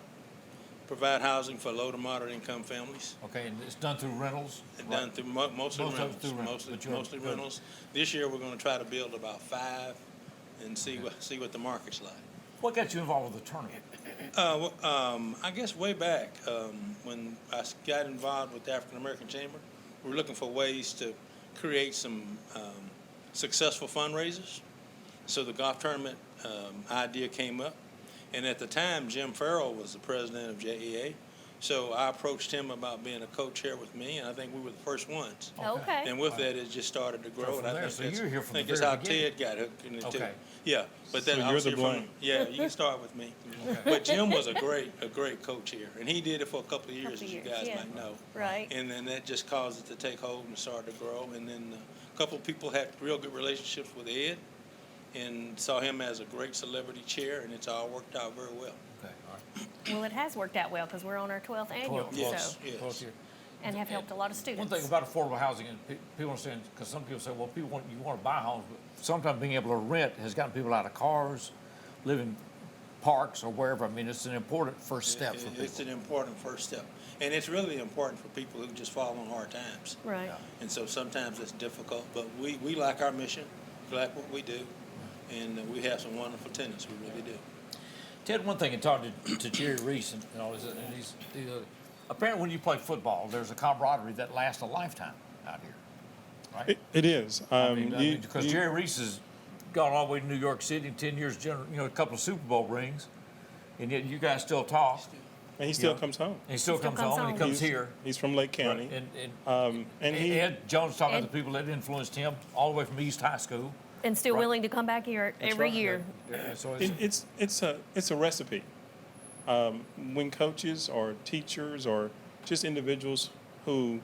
Provide housing for low to moderate income families. Okay, and it's done through rentals. It's done through mostly rentals. This year we're going to try to build about 5 and see what the market's like. What got you involved with the tournament? I guess way back when I got involved with the African American Chamber, we were looking for ways to create some successful fundraisers. So the golf tournament idea came up. And at the time, Jim Farrell was the president of JEA. So I approached him about being a co-chair with me, and I think we were the first ones. Okay. And with that, it just started to grow. And I think you're here from that's the very how beginning. Ted got hooked in it too. Okay. Yeah, but then So I was you're the here from, blame. yeah, you can start with me. But Jim was a great co-chair, and he did it for a couple of years, as you guys might know. Right. And then that just caused it to take hold and started to grow. And then a couple of people had real good relationships with Ed, and saw him as a great celebrity chair, and it's all worked out very well. Okay, all right. Well, it has worked out well because we're on our 12th annual. Yes, So, yes. and have helped a lot of students. One thing about affordable housing, and people understand, because some people say, well, you want to buy homes, but sometimes being able to rent has gotten people out of cars, live in parks or wherever. I mean, it's an important first step for people. It's an important first step. And it's really important for people who just fall on hard times. Right. Yeah. And so sometimes it's difficult, but we like our mission, we like what we do, and we have some wonderful tenants, we really do. Ted, one thing, and talking to Jerry Reese and all this, and apparently when you play football, there's a camaraderie that lasts a lifetime out here, right? It is. Because Jerry Reese has gone all the way to New York City, 10 years, a couple of Super Bowl rings, and yet you guys still talk. And he still comes home. He still comes home, and he comes here. He's from Lake County. Right. And Ed Jones talking about the people that influenced him all the way from East High School. And still willing to come back here every year. Yeah, so it's a recipe. When coaches or teachers or just individuals who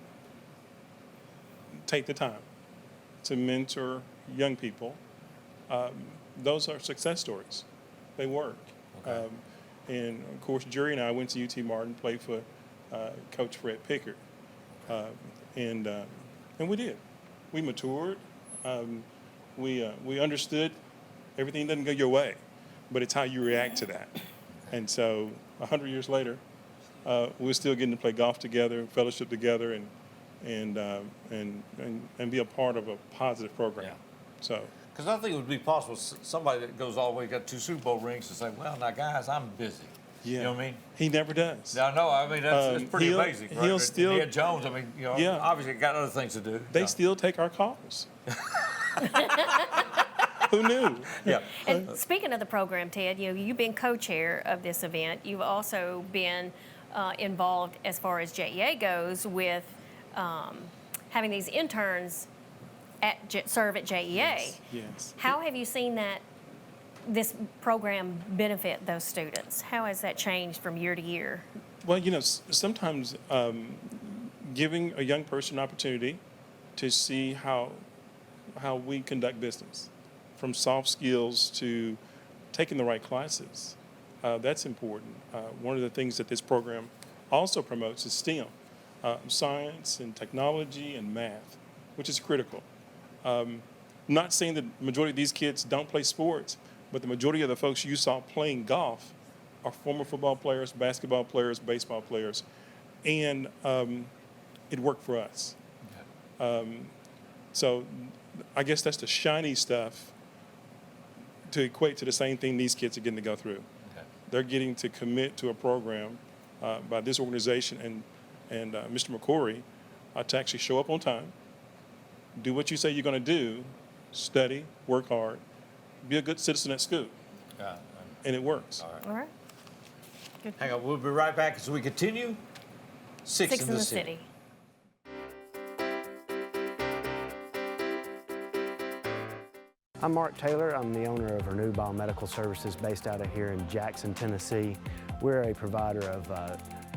take the time to mentor young people, those are success stories. They work. Okay. And of course, Jerry and I went to UT Martin, played for Coach Fred Pickard, and we did. We matured. We understood everything doesn't go your way, but it's how you react to that. And so 100 years later, we're still getting to play golf together, fellowship together, and be a part of a positive program. Yeah. So. Because I think it would be possible somebody that goes all the way, got 2 Super Bowl rings, to say, well, now, guys, I'm busy. Yeah. You know what I mean? He never does. I know. I mean, that's pretty amazing, right? He'll still. Ed Jones, I mean, you know, Yeah. obviously got other things to do. They still take our calls. Who knew? Yeah. And speaking of the program, Ted, you've been co-chair of this event. You've also been involved as far as JEA goes with having these interns serve at JEA. Yes. How have you seen this program benefit those students? How has that changed from year to year? Well, sometimes giving a young person an opportunity to see how we conduct business, from soft skills to taking the right classes, that's important. One of the things that this program also promotes is STEM, science and technology and math, which is critical. I'm not saying that the majority of these kids don't play sports, but the majority of the folks you saw playing golf are former football players, basketball players, baseball players, and it worked for us. So I guess that's the shiny stuff to equate to the same thing these kids are getting to go through. Okay. They're getting to commit to a program by this organization and Mr. McCory to actually show up on time, do what you say you're going to do, study, work hard, be a good citizen at school. And it works. All right. Good. Hang on, we'll be right back as we continue. Six in the City. I'm Mark Taylor. I'm the owner of Renew Biomedical Services based out of here in Jackson, Tennessee. We're a provider of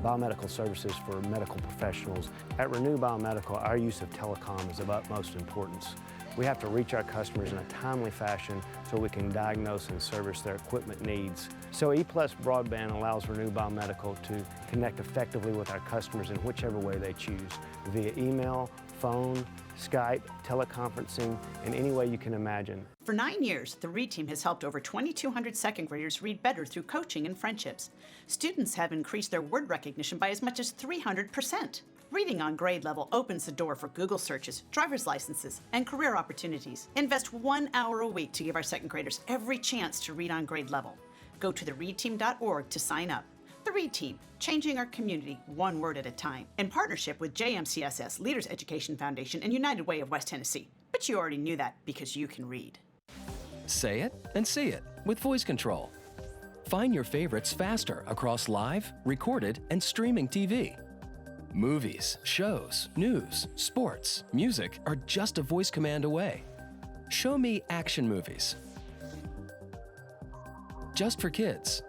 biomedical services for medical professionals. At Renew Biomedical, our use of telecom is of utmost importance. We have to reach our customers in a timely fashion so we can diagnose and service their equipment needs. So E+ Broadband allows Renew Biomedical to connect effectively with our customers in whichever way they choose, via email, phone, Skype, teleconferencing, in any way you can imagine. For 9 years, the READ team has helped over 2,200 second graders read better through coaching and friendships. Students have increased their word recognition by as much as 300%. Reading on grade level opens the door for Google searches, driver's licenses, and career opportunities. Invest 1 hour a week to give our second graders every chance to read on grade level. Go to thereadteam.org to sign up. The READ Team, changing our community one word at a time, in partnership with JMCAACC, Leaders Education Foundation, and United Way of West Tennessee. But you already knew that because you can read. Say it and see it with voice control. Find your favorites faster across live, recorded, and streaming TV. Movies, shows, news, sports, music are just a voice command away. Show me action movies. Just for kids.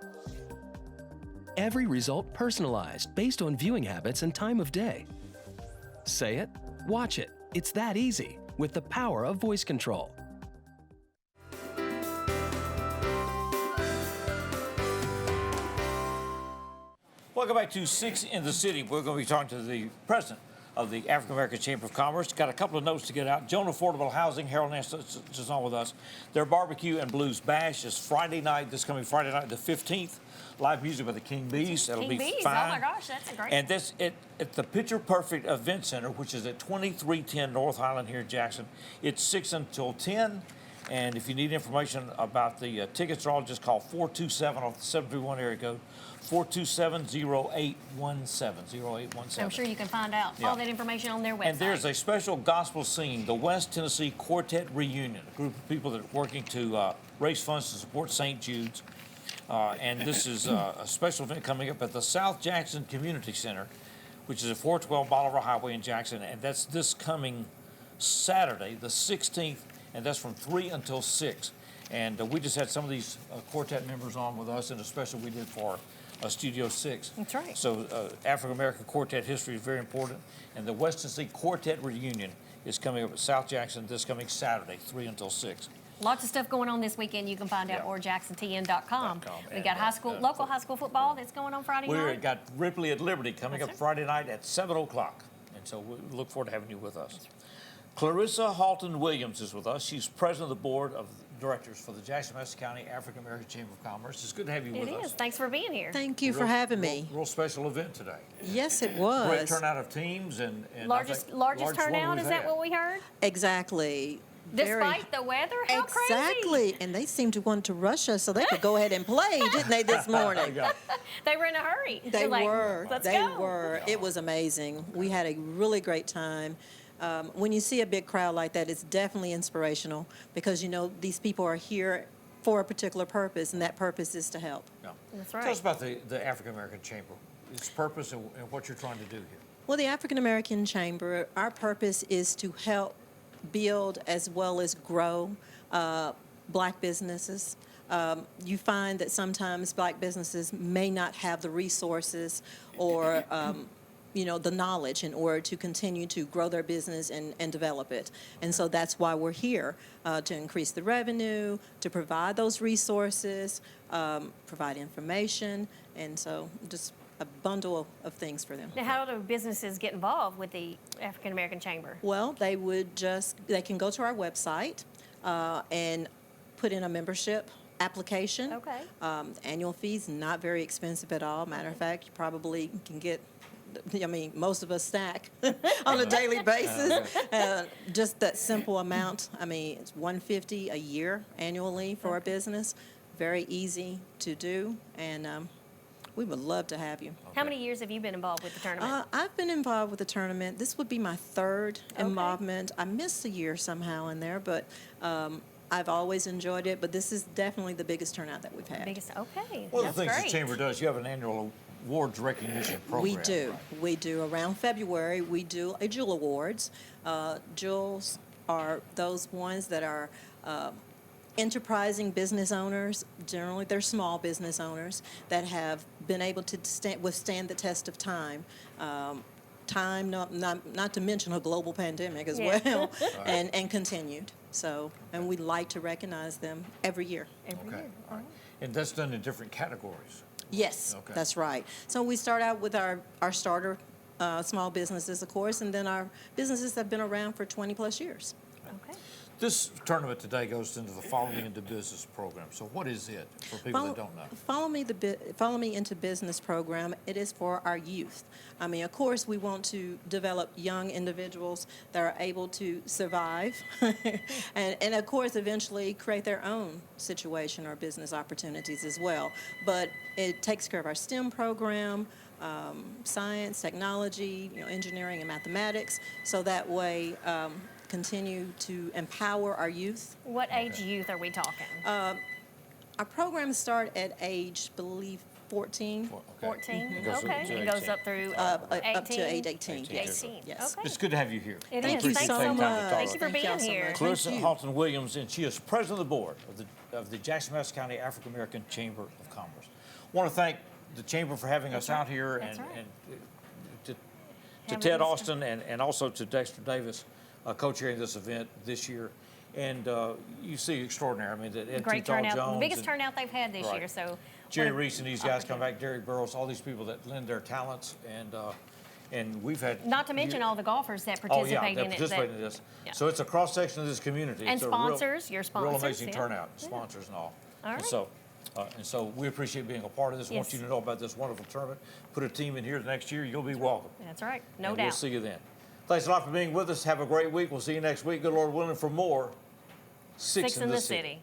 Every result personalized based on viewing habits and time of day. Say it, watch it. It's that easy with the power of voice control. Welcome back to Six in the City. We're going to be talking to the president of the African American Chamber of Commerce. Got a couple of notes to get out. Joan Affordable Housing, Harold Nance is on with us. Their Barbecue and Blues Bash is Friday night, this coming Friday night, the 15th. Live music by the King Bees. That'll be Bees. fine. Oh my gosh, that's great. And this at the Picture Perfect Event Center, which is at 2310 North Highland here in Jackson. It's 6 until 10. And if you need information about the tickets, all just call 427 off the 731 area code. 427-0817, 0817. I'm sure you can find out all that information on their website. And there's a special gospel scene, the West Tennessee Quartet Reunion, a group of people that are working to raise funds to support St. Jude's. And this is a special event coming up at the South Jackson Community Center, which is at 412 Bolivar Highway in Jackson. And that's this coming Saturday, the 16th, and that's from 3 until 6. And we just had some of these quartet members on with us in a special we did for Studio 6. That's right. So African American quartet history is very important. And the West Tennessee Quartet Reunion is coming up at South Jackson this coming Saturday, 3 until 6. Lots of stuff going on this weekend. You can find out more at jacksontn.com. We got local high school football that's going on Friday night. We've got Ripley at Liberty coming up Friday night at 7 o'clock. And so we look forward to having you with us. Clarissa Halton Williams is with us. She's president of the board of directors for the Jackson-Madison County African American Chamber of Commerce. It's good to have you with us. It is. Thanks for being here. Thank you for having me. Real special event today. Yes, it was. Great turnout of teams and largest turnout. Is that what we heard? Exactly. Despite the weather? How crazy. Exactly. And they seemed to want to rush us so they could go ahead and play, didn't they, this morning? They were in a hurry. They were. Let's they go. were. It was amazing. We had a really great time. When you see a big crowd like that, it's definitely inspirational because, you know, these people are here for a particular purpose, and that purpose is to help. Yeah. That's right. Tell us about the African American Chamber, its purpose and what you're trying to do here. Well, the African American Chamber, our purpose is to help build as well as grow black businesses. You find that sometimes black businesses may not have the resources or you know, the knowledge in order to continue to grow their business and develop it. And so that's why we're here, to increase the revenue, to provide those resources, provide information, and so just a bundle of things for them. Now, how do businesses get involved with the African American Chamber? Well, they can go to our website and put in a membership application. Okay. Annual fees, not very expensive at all. Matter of fact, you probably can get, I mean, most of us snack on a daily basis. Just that simple amount. I mean, it's $150 a year annually for a business. Very easy to do, and we would love to have you. How many years have you been involved with the tournament? I've been involved with the tournament. This would be my third involvement. I missed a year somehow in there, but I've always enjoyed it. But this is definitely the biggest turnout that we've had. Okay. One of the things the Chamber does, you have an annual awards recognition program. We do. Right? We do. Around February, we do a Jewel Awards. Jewels are those ones that are enterprising business owners. Generally, they're small business owners that have been able to withstand the test of time. Not to mention a global pandemic as well, and continued. So, and we like to recognize them every year. Every year. All right. And that's done in different categories. Yes, that's right. So we start out with our starter small businesses, of course, and then our businesses have been around for 20 plus years. Okay. This tournament today goes into the Follow Me Into Business program. So what is it for people that don't know? Follow Me Into Business program, it is for our youth. I mean, of course, we want to develop young individuals that are able to survive and of course, eventually create their own situation or business opportunities as well. But it takes care of our STEM program, science, technology, engineering and mathematics, so that way continue to empower our youth. What age youth are we talking? Our programs start at age, I believe, 14. 14? It goes up through 18? Up to age 18. 18. Yes. Okay. It's good to have you here. It Thank is. you Thanks so much. Thank you for being here. Clarissa Halton Williams, and she is president of the board of the Jackson-Madison County African American Chamber of Commerce. I want to thank the Chamber for having us out here, and to Ted Austin and also to Dexter Davis, co-chairing this event this year. And you see extraordinary. I mean, that great turnout. The biggest turnout they've had this year. So Jerry Reese and these guys come back, Derek Burrows, all these people that lend their talents, and we've had... Not to mention all the golfers that participate in this. Yeah. So it's a cross-section of this community. And it's sponsors, your sponsors. Real amazing turnout, sponsors and all. All right. And so we appreciate being a part of this. Yes. Want you to know about this wonderful tournament. Put a team in here the next year, you'll be welcome. That's right, no doubt. We'll see you then. Thanks a lot for being with us. Have a great week. We'll see you next week. Good Lord willing for more Six in the City.